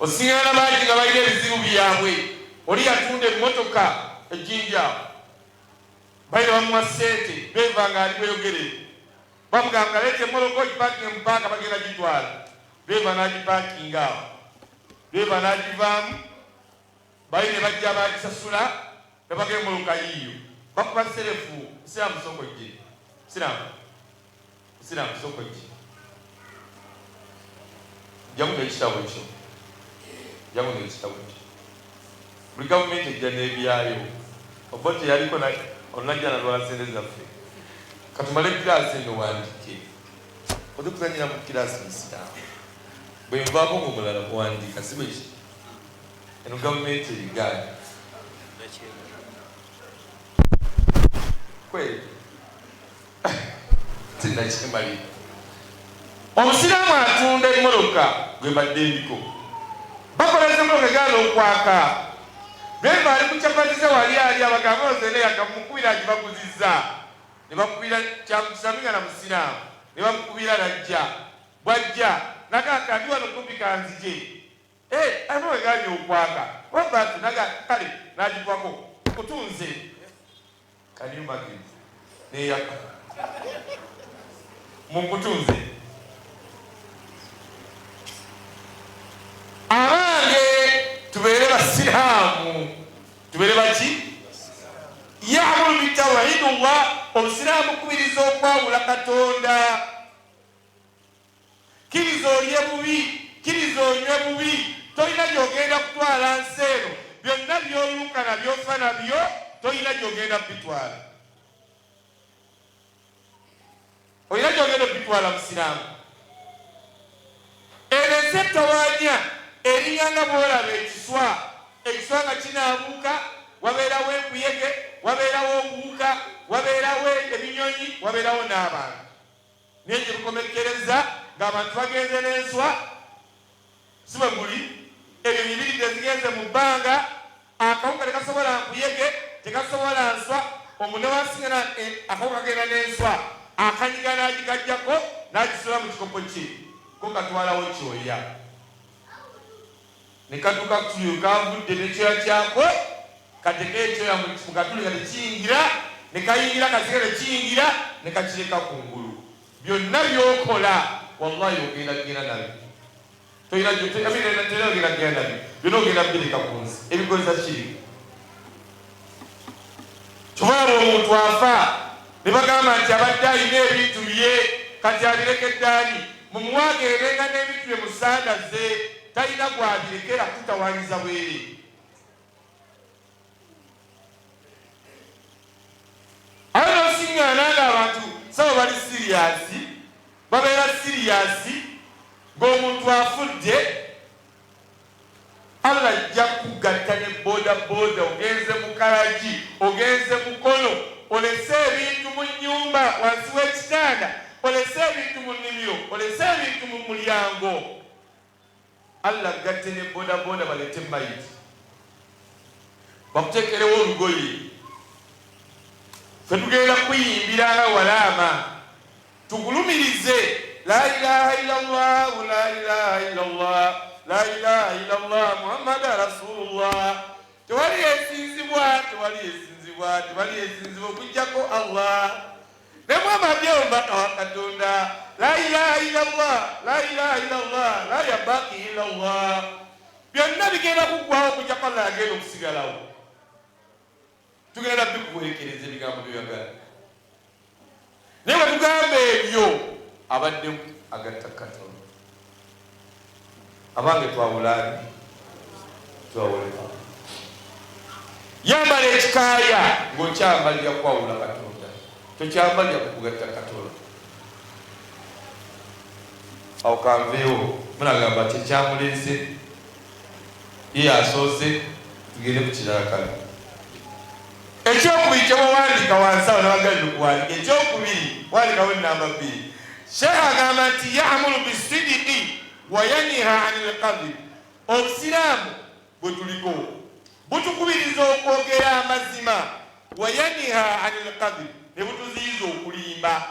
osingana bangi nga balina ebizibu byabwe. Oli yatunda emmotoka ejjinja balina bamuwa ssente beva nga ali bweyogere bamugamba leeta emmoloka ogipakinga mu paaka bagenda gitwala beva n'agipakinga awo beva n'agivaamu bali ne bajja bagisasula ne bagenda emmoloka yiiyo bakuba serefu siraamu sokojje siraamu sokojje jamu n'ekitabo ekyo jamu n'ekitabo ekyo buli gavumenti ejja n'ebyayo obote yaliko onajja nalwala sente zaffe katumale kiraasi eno wandike ode kuzanyira mu kiraasi musiraamu bwe nvaako ng'omulala kuwandiika si bweki eno gavumenti erigaana kweli tinakyemalira. Omusiraamu atunda emmoloka gwe badde endiko bakoleza emmoloka egaana okwaka bemba ali mukyapatize wali ali abagamba ozene yakamukubira agibaguzizza ne bakubira kyamukisaminga na musiraamu ne bamukubira najja bwajja nagaka ndi wano kumpi kanzije amo egaanye okwaka wabatu naga kale nagivako kutunze kanyumagi neyaka munkutunze. Abange tubeere basiraamu tubeere baki ya'muru bitawhidillah obusiraamu kubiriza okwawula Katonda kiriza olye bubi kiriza onywe bubi tolina gyogenda kutwala nsi eno byonna byoluka nabyo ofa nabyo toyina gyogenda bitwala, oyina gyogenda bitwala musiraamu. Eno ettawanya erinnya nga bw'olaba ekiswa nga kinaabuuka, wabeerawo enkuyege, wabeerawo obuwuka, wabeerawo ebinyonyi, wabeerawo n'abantu. Naye gye bukomekereza ng'abantu bagenze n'enswa, si bwe guli, ebyo bibiri tezigenze mu bbanga, akawuka tekasobola nkuyege, tekasobola nswa, omuntu newasinga akawuka kagenda n'enswa, akanyiga n'agikajjako n'agisula mu kikopo kye, ko katwalawo kyoya. Ne katuuka kutuyo kavudde n'ekyoya kyako, kateka ekyoya mu katuli nga tekiyingira, ne kayingira kasika tekiyingira, ne kakireka kungulu. Byonna byokola wallahi ogenda genda nabyo. Toyina ogenda genda nabyo, byonna ogenda bireka ku nsi, ebikozesa kiri. Kyova omuntu afa ne bagamba nti abadde alina ebintu bye kati abirekedde ani, mumuwageerenga n'ebintu bye mu ssanda ze, talina gwabirekera kutawanyiza bwere. Ayo n'osiŋŋaana ng'abantu sabo bali siriyasi, babeera siriyasi ng'omuntu afudde, Allah ajja kugatta ne bodaboda, ogenze mu kalagi, ogenze mu kono, olese ebintu mu nnyumba wansi w'ekitanda, olese ebintu mu nnimiro, olese ebintu mu mulyango. Allah gatte ne bodaboda balete mayiti, bakuteekerewo olugoye. Ffe tugenda kuyimbira nga walaama, tugulumirize la ilaha illallah, la ilaha illallah, la ilaha illallah, Muhammad rasulullah. Tewali esinzibwa, tewali esinzibwa, tewali esinzibwa okujjako Allah. Nemwe amabyewo mbaka wa Katonda, la ilaha illallah, la ilaha illallah, la yabaki illallah. Byonna bigenda kuggwawo okujjako Allah agenda okusigalawo. Tugenda bikuwerekereza ebigambo by'oyagala. Naye bwe tugamba ebyo abadde agatta Katonda. Abange twawulani, twawuleka. Yambala ekikaaya ng'okyambalira kwawula Katonda, tokyambalira kukugatta Katonda. Awo kanveewo munagamba kyekyamuleese ye asoose, tugende ku kirala kale. Ekyokubiri kyebawandika wansi awo nabagalira okuwandika, ekyokubiri wandikawo ennamba 2. Sheikh agamba nti ya'muru bisidiki wa yanha anil kadhib. Obusiraamu bwe tuliko butukubiriza okwogera amazima, wa yanha anil kadhib, ne butuziyiza okulimba.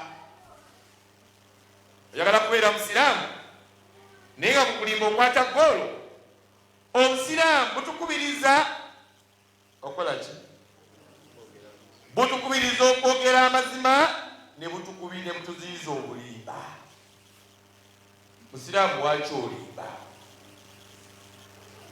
Oyagala kubeera musiraamu naye nga mukulimba okwata ggoolo? Obusiraamu butukubiriza okola ki? Butukubiriza okwogera amazima ne butuziyiza obulimba. Musiraamu waki olimba?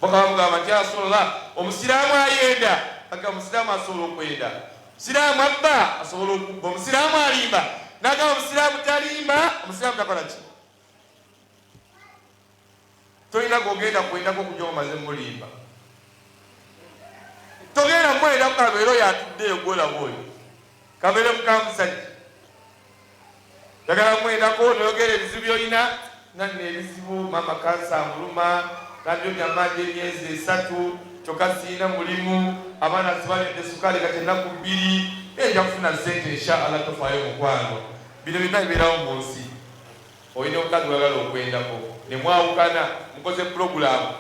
Bakabagamba nti asobola omusiraamu ayenda, aga omusiraamu asobola okwenda, omusiraamu abba asobola okubba, omusiraamu alimba nagamba omusiraamu talimba, omusiraamu takola ki? Tolina gogenda kwendako okujja omaze mulimba. Togenda mwenda kukabeera oyo atuddeyo gwolaba oyo, kabeere mukamusajja yagala mwendako noyogera ebizibu byolina, nanne ebizibu mama kansa amuluma, nabyo nyamanje emyezi 3 kyokka sirina mulimu, abaana sibalidde sukaali kati ennaku 2, enja kufuna sente inshallah, tofaayo mukwano. Bino byonna bibeerawo mu nsi. Olina omukazi wagala okwendako ne mwawukana, mukoze purogulaamu,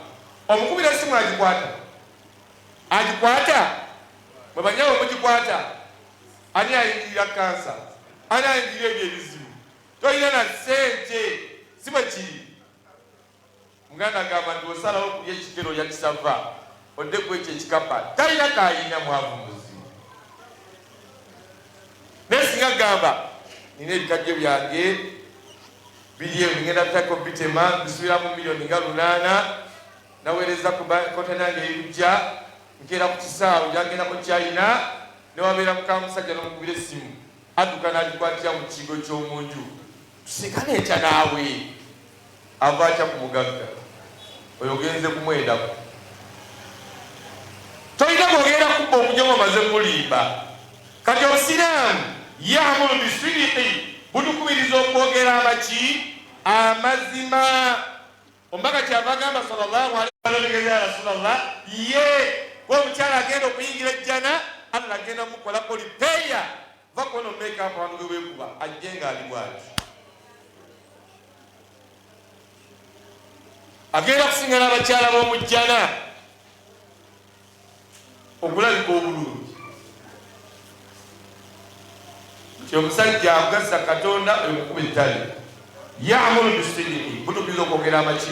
omukubira essimu agikwata bwe banyawo mugikwata, ani ayingirira kansa, ani ayingirira ebyo ebizibu, tolina na sente, si bwe kiri. Muganda agamba nti osalawo okulya ekigero yakisava odde ku ekyo ekikapa, talina kayina mwavu muzibu. Naye singa gamba nina ebikajjo byange biri eyo, ngenda bitako bitema, bisubiramu miliyoni nga 8, naweereza ku kota nange erujja, nkeera ku kisaawe gyagenda ku China, ne wabeera mukamusajja n'omukubira essimu, adduka n'agikwatira mu kigo ky'omunju, tusikane ekya naawe, ava atya ku mugagga, oyo ogenze kumwendako. toyina kwogera kubba okujongo maze mulimba. Kati obusiraamu ya'muru bisidiki butukubiriza okwogera amaki amazima. Omubaka kyava agamba sallallahu alaihi wasallam ya Rasulullah ye omukyala agenda okuyingira ejjana Allah agenda mukolako lipeya vakono meka abantu bwekuba ajjenga ali bwati agenda kusingana abakyala b'omujjana okulabika obulungi. Omusajja agassa Katonda emukuba ettale ya'muru bisidiki butukiriza okwogera amaki.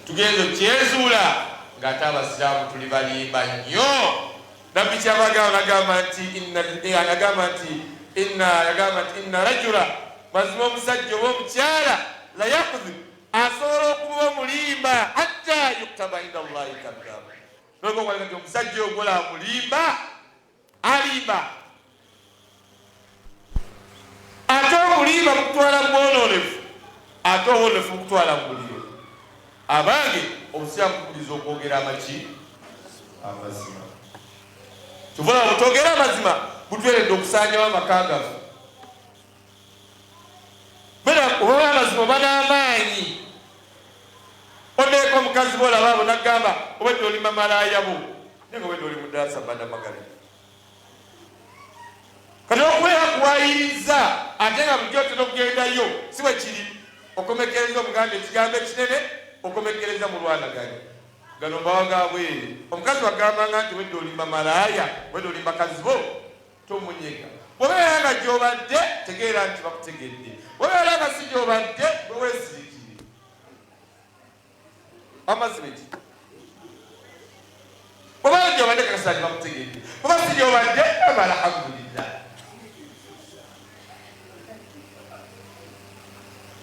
Tugenze kyezuula ng'ate abasiraamu tuli balimba nnyo. Nabbi kyabagamba nagamba nti inna rajula mazima omusajja oba omukyala la yakudhi asobola okuba omulimba hatta yuktaba inda Allahi kadhaba. Nokokwalika nti omusajja ogola mulimba alimba ate omulimba mukutwala mwononefu ate obwonefu mukutwala muliro. Abange obusiraamu bukubiriza okwogera amaki amazima. Tuvola butogera amazima butweredde okusaanyawo amaka gaffe. Bera oba amazima oba n'amaanyi. Oneeko omukazi boolaba abo nagamba obwedde oli mamalaaya bo naye nga obwedde oli mudaasa badamagale. Kati okubeera kuwayiriza ate nga bujja otera okugendayo si bwe kiri okomekereza omuganda ekigambo ekinene okomekereza mu lwanaganya. Gano mbawaga bwere omukazi wagambanga nti wedde olimba malaaya wedde olimba kazi bo tomunyega. Bwebeera nga gy'obadde tegeera nti bakutegedde. Bwebeera nga si gy'obadde bwe weesirikire amazimenti. Bwebeera gy'obadde kakasani bakutegedde bweba si gy'obadde amala alhamdulillah.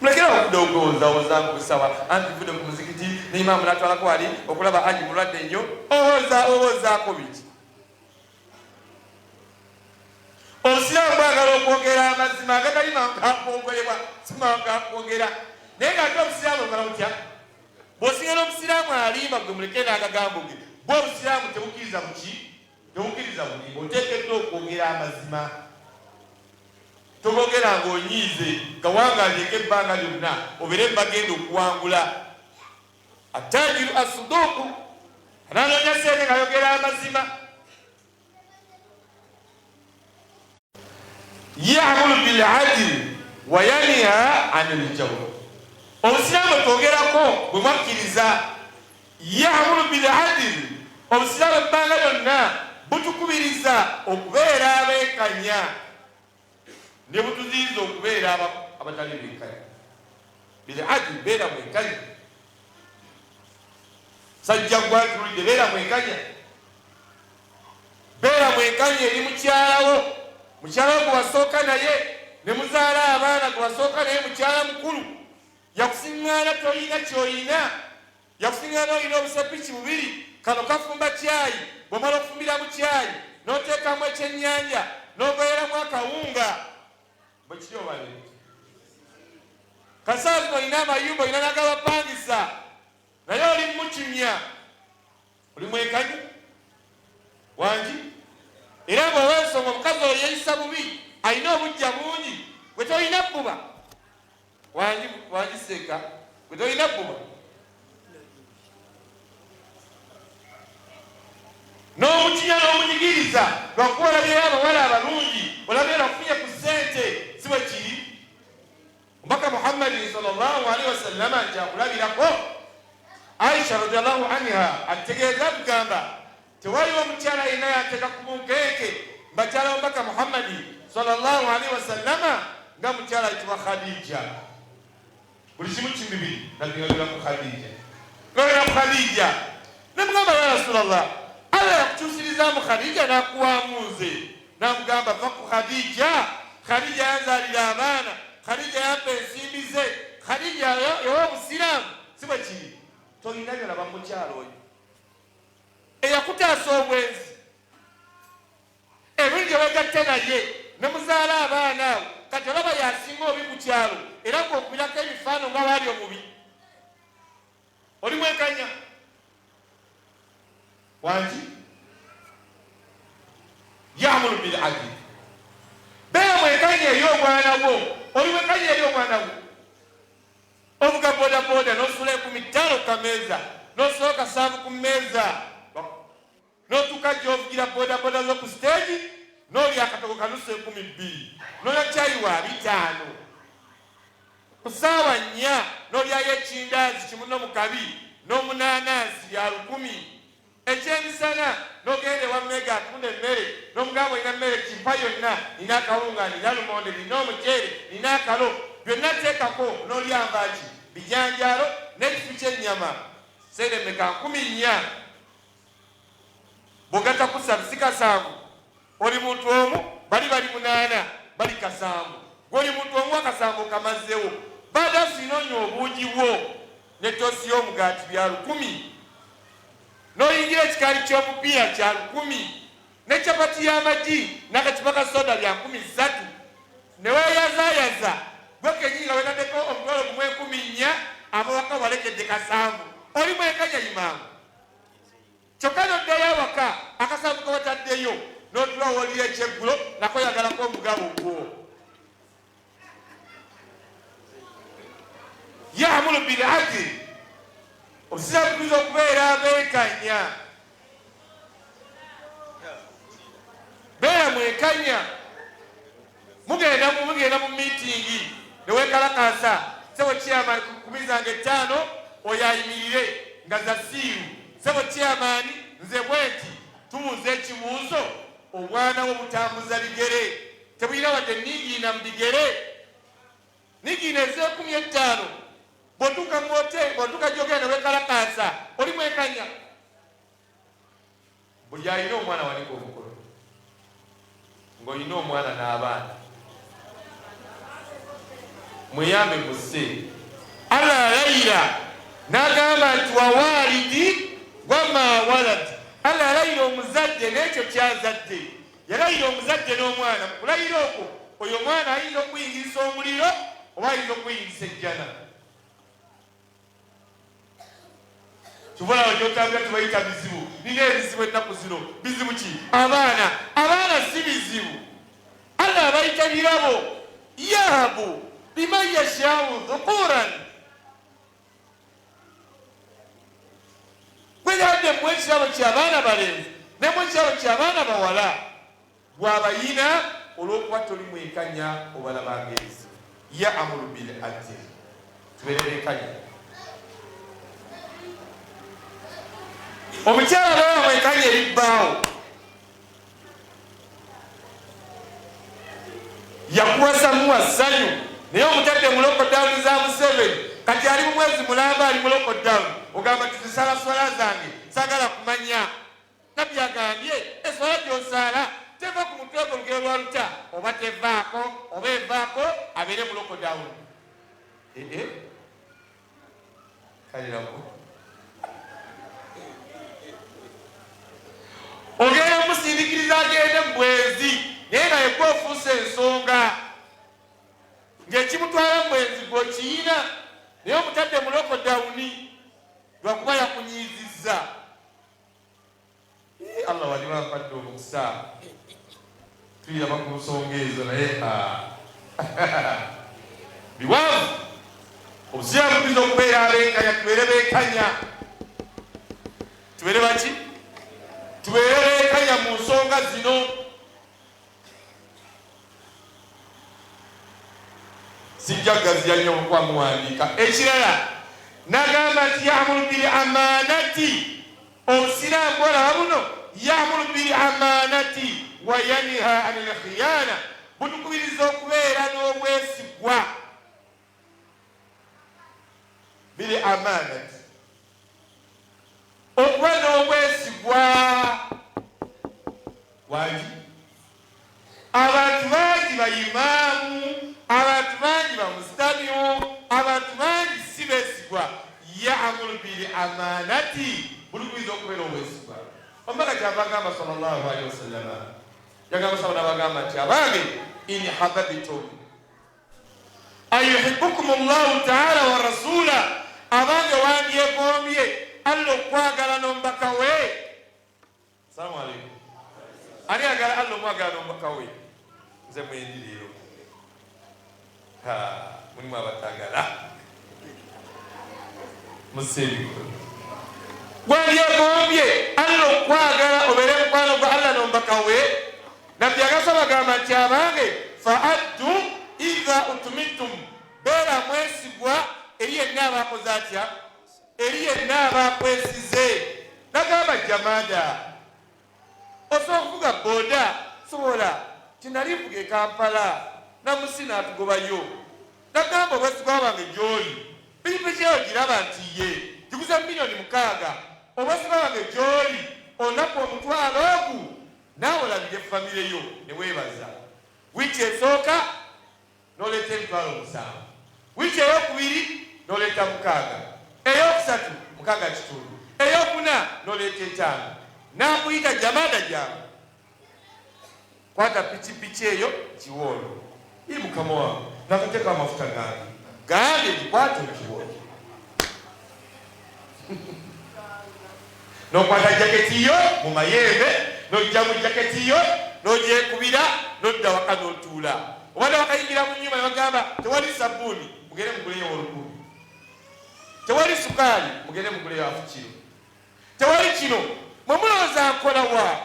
Mulekera okudde okuwozaawoza nkusawa anti vudde ku muzikiti n'imaamu n'atwalako wali okulaba aji mulwadde nnyo owoozaako biki. Obusiraamu bwagala okwogera amazima agatali mangakwongerebwa si mangakwogera naye ng'ate obusiraamu ogala butya. Bw'osigala omusiraamu alimba gwe muleke n'agagambo ge bwe obusiraamu tebukkiriza muki tebukkiriza bulimba. Oteekeddwa okwogera amazima. Togogera ng'onyiize gawangalyeko ebbanga lyonna obeere bagenda okuwangula. Attajiru asuduuku ananoonya sente ng'ayogera amazima. Ya'muru bil adli wa yanha 'anil jawr. Obusiraamu twogerako bwe mwakkiriza ya'muru bil adli. Obusiraamu ebbanga lyonna butukubiriza okubeera abeekanya ne butuziiza okubeera abatali beekanya. Bil adli beera mwekanya. Sajja gwatulidde beera mwekanya. Beera mwekanya eri mukyalawo. Mukyala gwe wasooka naye ne muzaala abaana gwe wasooka naye mukyala mukulu yakusiŋŋaana toyina ky'oyina. Yakusiŋŋaana olina obusepiki bubiri kano kafumba cyayi bw'omala okufumbira mu cyayi n'oteekamu ekyennyanja n'ogoyeramu akawunga bwe kiri obale. Kasaazi olina amayumba olina n'agabapangisa naye oli mukimya oli mwekanya wangi. Era bw'oweesonga omukazi oyo yeeyisa bubi alina obujja bungi gwe tolina bbuba wangi seeka gwe tolina bbuba n'omukinya n'omunyigiriza lwakuba olabyera abawala abalungi olabyera okufunye ku ssente si bwe kiri. Omubaka Muhammadi sallallahu alaihi wasallama nti akulabirako Aisha radiyallahu anha ategeeza kugamba tewaliwo omukyala yenna yateeka ku bunkeeke bakyala omubaka Muhammadi sallallahu alaihi wasallama nga mukyala ayitibwa Khadija. Buli kimu kimibiri nabiŋagera ku Khadija ngagera ku Khadija ne mugamba ya Rasulallah Allah yakukyusiriza mu Khadija n'akuwaamu nze n'amugamba va ku Khadija. Khadija yanzaalira abaana. Khadija yampa ensimbi ze. Khadija yowa obusiraamu si bwe kiri. Tolina byolaba mukyalo oyo eyakutaasa obwenzi ebingi gye wegatte naye ne muzaala abaana abo kati olaba yasinga obi ku kyalo era ng'okubirako ebifaano nga baali omubi oli mwekanya wangi ya'muru bil adli beera mwekanya eri omwana gwo oli mwekanya eri omwana gwo ovuga bodaboda nosula 15 ku kameeza nosooka 7 ku mmeeza notuuka gy'ovugira bodaboda zo ku siteegi n'olya akatogo kanusu 12 n'olya caayi wa 5 ku ssaawa 4 n'olyayo ekindaazi kimu n'omukabi n'omunaanansi bya 10 ekyemisana n'ogenda ewa mmega atunda emmere n'omugamba olina mmere kimpa yonna nina akawunga nina lumonde nina omuceere nina akalo byonna teekako n'olyambaki bijanjaalo n'ekifu ky'ennyama sente mmeka 4,000 bw'ogatta ku 3 si 7 oli muntu omu bali 8 bali 7 gw'oli muntu omu akasambo kamazzewo baada sinoonya obuugi bwo ne tosi y'omugaati bya 10 n'oyingira ekikaali ky'omupiira kya 10 ne capati y'amagi n'akacupa ka soda bya 13 ne weeyazaayaza gwe kenyini nga wenaddeko omutwalo gumu 10,000 abawaka balekedde 7 oli mwekanya yimangu kyokka n'oddayo awaka akasambu kawataddeyo n'otula woliyo ekyeggulo nako yagalako omugabo gwo ya'muru bil adli osirabuliza okubeera abeekanya beera mwekanya mugenda mu miitingi neweekalakasa sebo chairman kumizange 5 oyo ayimirire nga za siiru sebo chairman nze bwenti tubuuza ekibuuzo obwana wo butambuza bigere tebulina wadde nigiina mu bigere nigiina eze15 bw'otuuka mu hoteri bw'otuuka gy'ogenda weekalakasa oli mwekanya buli alina omwana wanika omukulu ng'olina omwana n'abaana mweyambe musse Allah alayira n'agamba nti wawalidi wama walad Allah alayira omuzadde n'ekyo kyazadde yalayira omuzadde n'omwana mu kulayira okwo oyo omwana ayinza okuyingirisa omuliro oba ayinza okuyingirisa ejjana kibulawo gyotambula tubayita bizibu nina ebizibu ennaku zino bizibu ki abaana si bizibu Allah abayita birabo yahabu liman yashau dhukuran bweyadde mu ekirabo ky'abaana balenzi ne mu ekirabo ky'abaana bawala bw'abayina olw'okuba toli mwekanya obalabanga ebizibu ya'muru bil adli tubeere beekanya omukyala baba mwekanya eribbaawo yakuwasa muwa ssanyu naye omutadde mu lockdown za Museveni kati ali mu mwezi mulamba ali mu lockdown ogamba tuzisala swala zange sagala kumanya nabbi agambye eswala gy'osaala teva ku mutwe gwo olugero lwa luta oba tevaako oba evaako abeere mu lockdown kaliramu ogenda omusindikiriza agende mu bwenzi naye nga yekwa ofuusa ensonga ng'ekimutwala mu bwenzi gw'okiyina naye omutadde mu lokodawuni lwakuba yakunyizizza Allah wali bampadde omukisa tuyiraba ku nsonga ezo naye biwanvu obusiraamu buyinza okubeera abeekanya tubeere beekanya tubeere baki tubeere beekanya mu nsonga zino sijja gaziya nnyo okwamuwandiika ekirala n'agamba nti ya'muru bil amaanati obusiraamu bwolaba buno ya'muru bil amaanati wa yanha anil khiyaana butukubiriza okubeera n'obwesigwa bil amaanati okuba n'obwesigwa waki abantu bangi bayimaamu abantu bangi bamusitamiwo abantu bangi si beesigwa ya'muru bil amaanati butukubiriza okubeera obwesigwa omubaka kyava agamba sallallahu alaihi wasallama yagamba saba n'abagamba nti abange in hababtum ayuhibbukum Allahu ta'ala wa rasula abange wandyegombye Allah okwagala n'omubaka we salamu alaikum ani agala Allah mwagala n'omubaka we nze mwendiriro mulimu abatagala musebi gwandyegombye Allah okwagala obeere mukwano gwa Allah n'omubaka we nabbi agasaba gamba nti abange fa'addu idha utumitum beera mwesigwa eri yenna abakoze atya eri yenna abakwesize nagamba jamada osobola okuvuga boda sobola tinali mvuga e Kampala namusi n'atugobayo nagamba obwesigwa bange gy'oli pikipiki eyo giraba nti ye gikuza miliyoni 6 obwesigwa bange gy'oli onaku omutwalo ogu naawe olabire famire yo ne weebaza wiiki esooka n'oleeta emitwalo 7 wiiki eyokubiri n'oleeta 6 eyokusatu 6 kitundu eyokuna n'oleeta 5 n'akuyita jamada jangu kwata pikipiki eyo kiwoono ii mukama wange nakateeka amafuta gange gambye gikwata ekiwoono n'okwata jaketi yo mu mayembe n'ojja mu jaketi yo n'ogyekubira n'odda waka n'otuula obadde wakayingira mu nnyumba ne bagamba tewali sabbuuni mugende muguleyo olukumi tewali sukaali mugende muguleyo afu kiro tewali kino mwe mulowooza nkola wa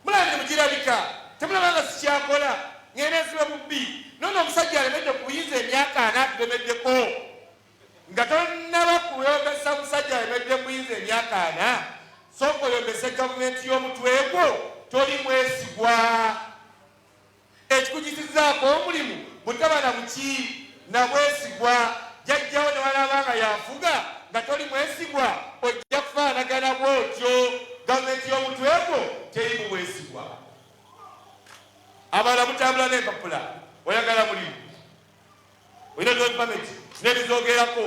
mulange mugirabika temulabanga sikyakola ngeneziba mubbi nono omusajja alemedde kuyinza emyaka 4 atulemeddeko nga tonnaba kuyombesa musajja alemedde kuyinza emyaka 4 sooka oyombese gavumenti y'omutwe gwo toli mwesigwa ekikugisizaako omulimu butabana buki na bwesigwa jajjawo ne walabanga yafuga nga toli mwesigwa ojja kufaanagana bwotyo gavumenti y'omutwe gwo teri mu bwesigwa abala mutambula n'empapula oyagala mulimu olina dompamenti n'ebizoogerako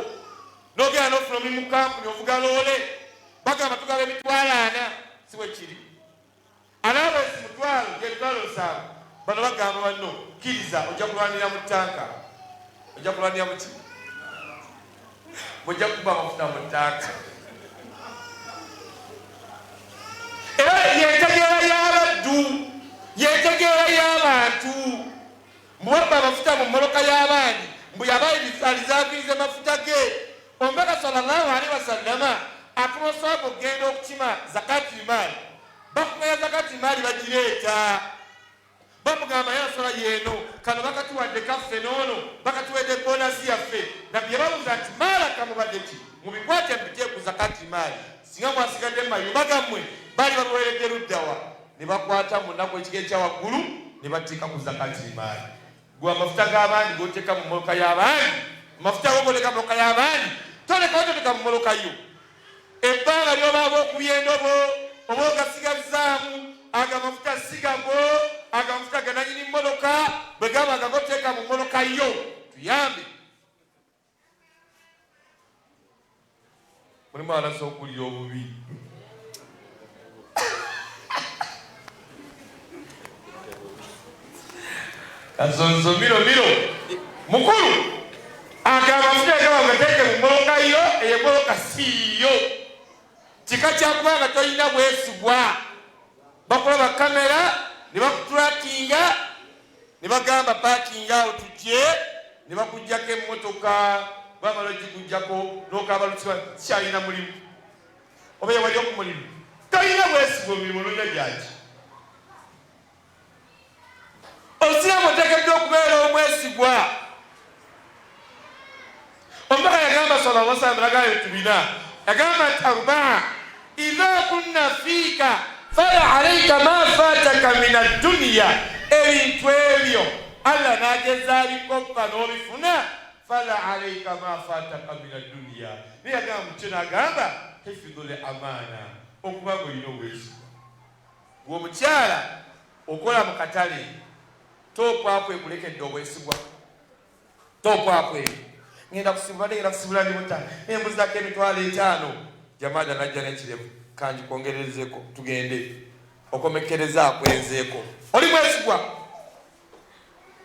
n'ogera n'ofuna omulimu mu kampuni ovuga loole bagamba tugaba emitwalo 4 si bwe kiri anaaba emitwalo gy'emitwalo 7 bano bagamba banno kkiriza ojja kulwanira mu ttanka ojja kulwanira mu ki mujja kuba amafuta mu ttanka era yentegeera y'abaddu yentegeera y'abantu mbwabba amafuta mu mmoloka y'abaani mbu yabaalizaagiriza amafuta ge omubaka sallallahu alaihi wasallama atunosooka okugenda okukima zakati maali bakumaya zakati maali bagireeta bamugamba yasola yeeno kano bakatuwadde kaffe noono bakatuwedde bonasi yaffe nabbi yababuuza nti maalaka mubadde ki mubikwate mubiteeku zakati maali singa mwasigadde mu mayumba gammwe baali baluweredde luddawa ne bakwata mu nnaku ekigero kya waggulu ne batteeka ku zakati maali gwe amafuta g'abaandi goteeka mu mmoloka y'abaandi amafuta gogoleka mu mmoloka y'abaandi tolekawo toteka mu mmoloka yo ebbanga lyobaaba okubya endobo oba ogasigazzaamu aga amafuta sigago aga amafuta gananyini mmoloka bwe gaba agagoteeka mu mmoloka yo tuyambe mulimu alasa okulira obubi kasonso miro mukulu aga amafuta gaba gateeke mu mmoloka yo eyo mmoloka siiyo kika kyakubanga tolina bwesigwa bakulaba kamera ne bakutulakinga ne bagamba parking awo tujje ne bakujjako emmotoka bamala ogikugjako n'okabalukibwa kyalina mulimu oba yewali okumulimu tolina bwesigwa omulimu olulina gyaki osiramu oteekeddwa okubeera omwesigwa omubaka yagamba sallallahu alaihi wasallam nagamba bitubina yagamba nti arbaa idha kunna fiika fala alaika ma fataka min addunya ebintu ebyo Allah n'ageza bikoppa n'obifuna fala alaika ma fataka min addunya naye yagamba mukyo n'agamba hifidhul amaana okuba ng'olina obwesigwa gwe omukyala okola mu katale tokwakwe kulekedde obwesigwa tokwakwe ngenda kusibula ndi muta embuzako emitwalo 5 jamada najja n'ekirevu kanji kwongerezeko tugende okomekereza akwenzeeko oli mwesigwa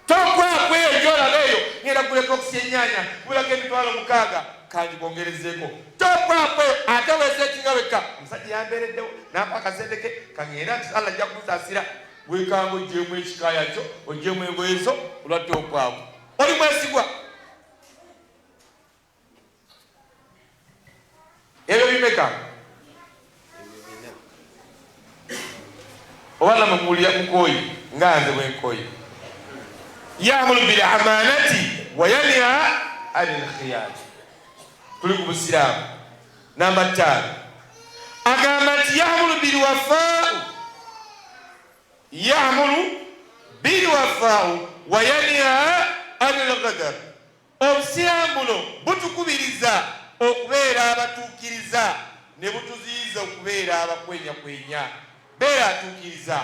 tokwakwe enjola eyo ngenda kuleka okusennyanya bulako emitwalo 6 kanji kwongerezeko tokwakwe ate weese ekinga wekka omusajja yambeereddewo nampa akasente ke kangenda nti Allah ajja kumusaasira wekanga ogyemu ekikaya kyo ogyemu engoye zo olwadde okwako oli mwesigwa ebyo bimeka obana mumulya mukoyi nganze bwenkoyi yamuru bil amanati wa yanha anil khiyat tuli ku busiramu namba 5 agamba nti yamuru bil wafaa yamuru bil wafaa wa yanha anil ghadar obusiramu buno butukubiriza okubeera abatuukiriza ne butuziyiza okubeera abakwenyakwenya beera atuukiriza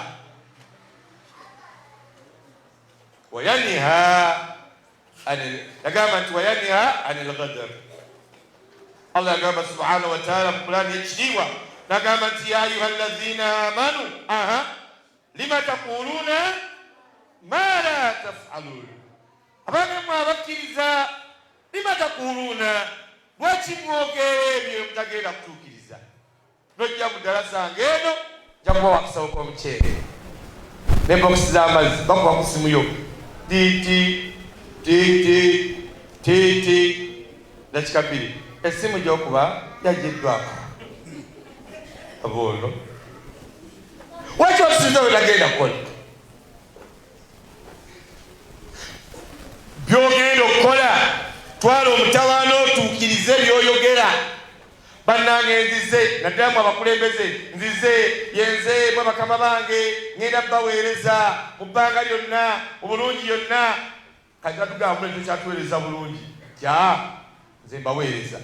wayanha yagamba nti wayanha anil ghadar Allah yagamba subhanahu wa ta'ala mu Qur'ani ekitiibwa nagamba nti ya ayuha alladhina amanu lima taquluna ma la taf'alun abange abakkiriza lima taquluna lwaki mwogera ebyo mutagenda kutuukiriza nojja mu darasa ng'eno jakuba wakusawo k'omuceere n'embokisi z'amazzi bakuba ku simu yo tiiti dakika 2 essimu gy'okuba yagiddwako aboono waki otusinza wetagenda kukola byogenda okukola twala omutawaana otuukirize byoyogera bannange nzize naddalamu abakulembeze nzize yenze mwe bakama bange ngenda baweereza mu bbanga lyonna obulungi yonna kati batugamba mule tokyatuweereza bulungi ja nze mbaweereza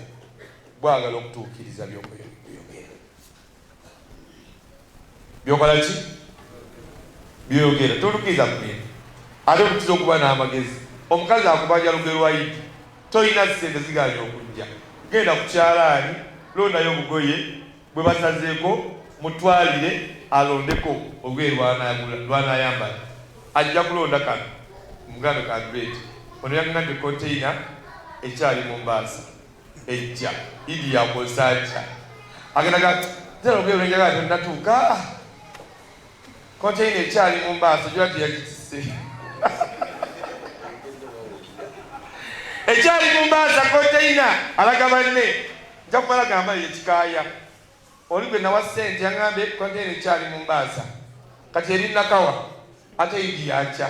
bwagala okutuukiriza byoyogera byokola ki byoyogera tolukkiriza kumina ate olutiza okuba n'amagezi omukazi akubanja lugerwa yiti toyina sente ziganya okujja genda ku kyalaani londayo obugoye bwe basazeeko mutwalire alondeko olugoye lwanayambala ajja kulonda kano mugambe kanduleti ono yaŋŋadde konteina ekyali mu mbaasa ejja idi yakozanja agendaga tera olugoye lwenjagala tonnatuuka konteina ekyali mu mbaasa gyora teyagitise ekyali mu mbaasa konteina alaga banne nja kumala gamba ekikaaya oli gwe nawa ssente yaŋŋambye konteina ekyali mu mbaasa kati eri nakawa ate idi yakya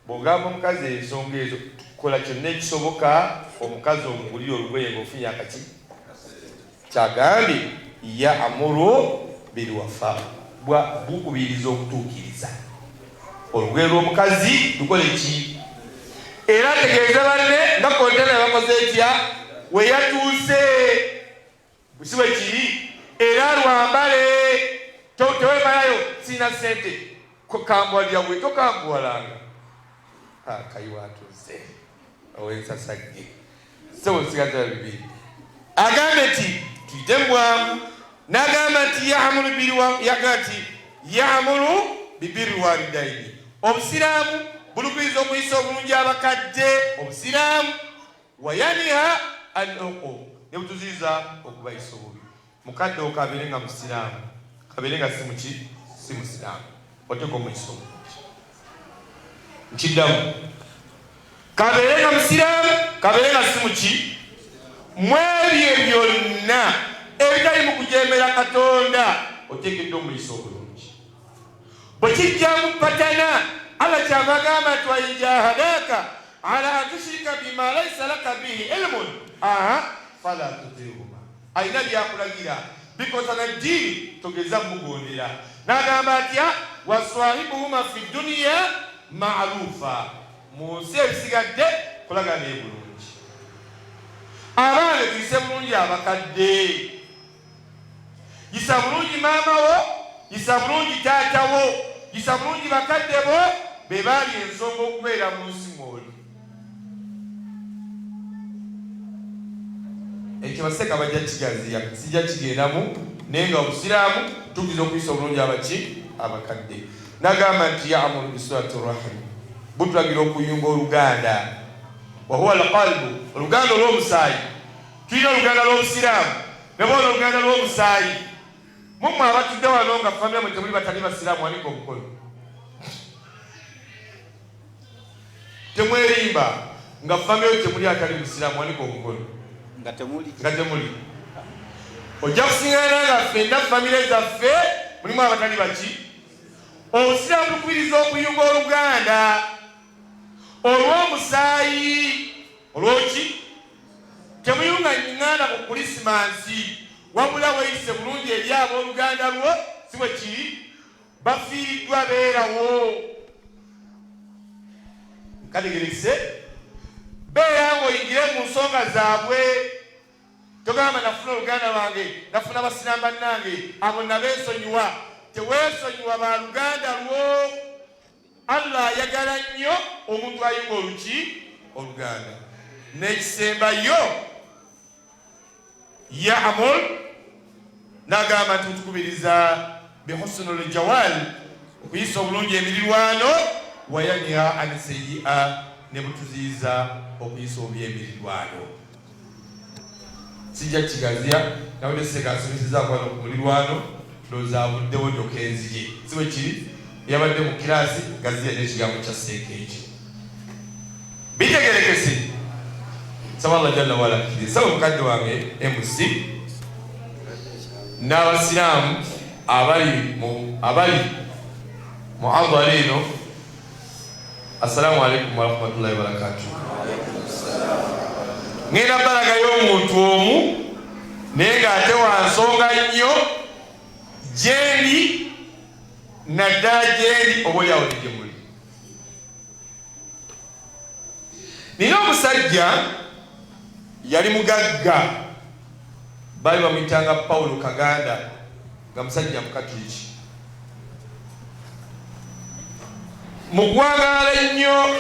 bw'ogamba omukazi ensonga ezo kola kyonna ekisoboka omukazi omugulire olugoye ng'ofunye akaki kyagambye ya'muru bil wafa bukubiriza okutuukiriza olugoye lw'omukazi lukola eki era tegeeza banne nga kontena yabakoze etya we yatuuse busiwe kiri era lwambale tewemalayo sina sente kambwalyawe tokambuwalanga kayiwatuuse owensasagge sewosigaza bibiri agambe nti tuyite mubwangu nagamba nti ya'muru bibirri walidaini obusiraamu bulukiriza okuyisa obulungi abakadde obusiraamu wayanha an uquq ne butuziiza okubayisa obubi mukadde okabeere nga musiraamu kabeere nga si musiraamu oteeka omuyisa obulungi nkiddamu kabeere nga musiraamu kabeere nga si mwebyo byonna ebitali mu kujemera Katonda oteekedde omuyisa obulungi bwe kijja mu patana Allah kyabagamba nti wa in jahadaka ala an tushrika bima laysa laka bihi ilmun fala tuti'huma ayina byakulagira bikosana ddiini togeza mugondera n'agamba atya waswahibuhuma fi dunya ma'rufa mu nsi ebisigadde kulagana ebulungi abaana tuyise bulungi abakadde yisa bulungi maama wo yisa bulungi taata wo yisa bulungi bakadde bo be baali ensonga okubeera mu nsi mwoli ekyo baseka bajja kigaziya sijja kigendamu naye nga obusiraamu tugiza okuyisa obulungi abakadde nagamba nti ya'muru bisilati rahim butulagira okuyunga oluganda wahuwa alqalbu oluganda olw'omusaayi tulina oluganda lw'obusiraamu ne boona oluganda lw'omusaayi mumwe abatudde wano nga famire mwe temuli batali basiraamu wanika omukono temwerimba nga family temuli atali Musiraamu waniko omukono nga temuli ojja kusingana nga ffenna family zaffe mulimu abatali baki Obusiraamu bukubiriza okuyunga Oluganda olw'omusaayi olw'oki temuyunga nganda ku Krisimansi wabula weyise bulungi eri ab'oluganda lwo si bwe kiri bafiiriddwa beerawo kategerekise beera ng'oyingire mu nsonga zaabwe togamba nafuna oluganda lwange nafuna basiraamu bannange abo nabeesonyiwa teweesonyiwa ba luganda lwo Allah ayagala nnyo omuntu ayunga oluganda n'ekisembayo ya'mul n'agamba nti tukubiriza bihusnul jawal okuyisa obulungi emirirwano wayaniha an sayyi'a ne butuziiza okuyisa obubi emirirwano sijja kigaziya nawulire sekasomeseza kwano ku mulirwano ndowooza avuddewo ddoka enzige si bwe kiri yabadde mu kiraasi gaziya n'ekigambo kya seeka ekyo bitegerekese saba Allah jalla wala kiri saba mukadde wange MC n'abasiraamu abali mu adhalino assalamu alaikum warahmatullahi wabarakatuh ngenda balagayo omuntu omu naye ng'ate wansonga nnyo gyendi naddala gyendi oboolyawo ne gye muli nina omusajja yali mugagga bali bamuyitanga Paulo Kaganda nga musajja mukatuliki mugwagala ennyo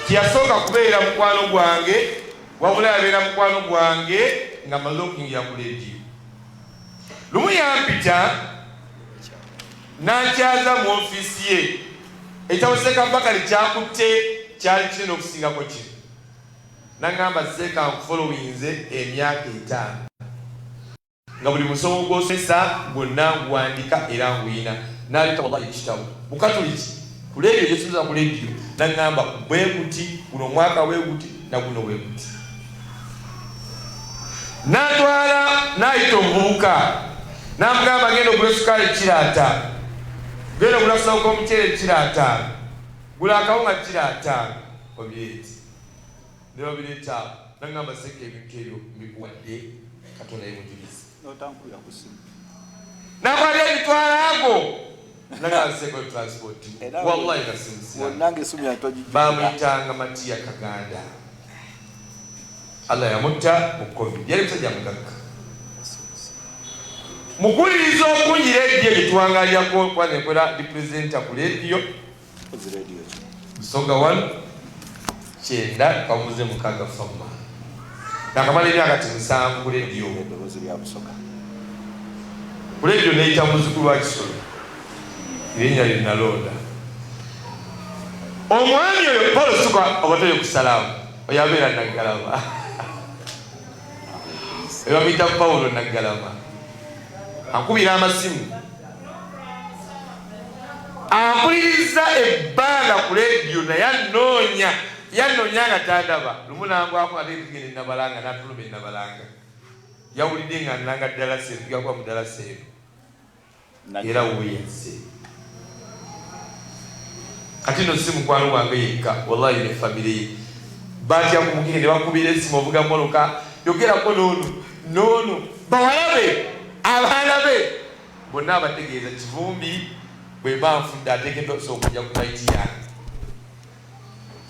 tiyasooka kubeera mukwano gwange wabula yabeera mukwano gwange nga maze okuyingira ku leediyo lumu yampita nankyaza mu ofiisi ye ekitabo Seeka Bakari kyakutte kyali kinene okusingako kino nagamba Seeka nkufolowinze emyaka 5 nga buli musomo gw'osomesa gwonna nguwandika era nguyina naleta wallahi ekitabo bukatuliki ku leediyo gyesinza ku leediyo nagamba bwe guti guno omwaka bwe guti na guno bwe guti natwala nayita omuvubuka namugamba genda ogula sukaali kiraata genda ogula kusawuka omuceere kiraata gula akawunga kiraata obyeti nebabireeta nagamba Seeka ebintu ebyo mbikuwadde Katonda yemujuliza notankulira ku simu nakwata emitwalago nagamba Seeka transport wallahi nasimusia nange esimu yatwajijja bamuyitanga Matiya Kaganda Allah yamutta mu COVID yali musajja mugagga muguliriza okungi leediyo gyetuwangalyako kwange nkola representa ku leediyo Busoga 1 9 kamuze mukaga fama nakamala emyaka 7 ku leediyo ku leediyo neyita muzukulu wa Kisolo erinnya linalonda omwami oyo Paulo Suka obatoyo kusalaamu oyabeera Naggalama ebamuyita Paulo Naggalama akubira amasimu ampuliriza ebbanga ku leediyo naye yanoonya nga tandaba lumu nangwako ate tugende Nabalanga natuluma Nabalanga yawulidde nga nanga ddala seeru tugakuba mu ddala seeru era weyase kati no si mukwano gwange yekka wallahi ne famire ye batya kumugende ne bakubira esimu ovuga mmotoka yogerako noono bawalabe abaana be bonna abategeeza Kivumbi bwe banfudde ateekeddwa okusobola okujja ku maiti yange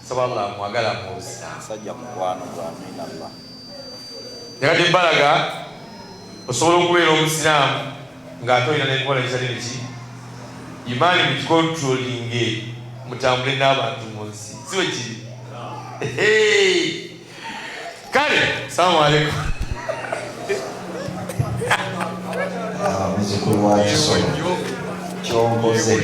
saba Allah mwagala mwosa sajja mukwano gw'amina Allah yakati Mbalaga osobola okubeera omusiraamu ng'ate olina n'enkola ekitali neki imaani mukikontrolinge mutambule n'abantu mu nsi si bwe kiri kale salamu alaikum muzukulu wa Kisolo kyongoze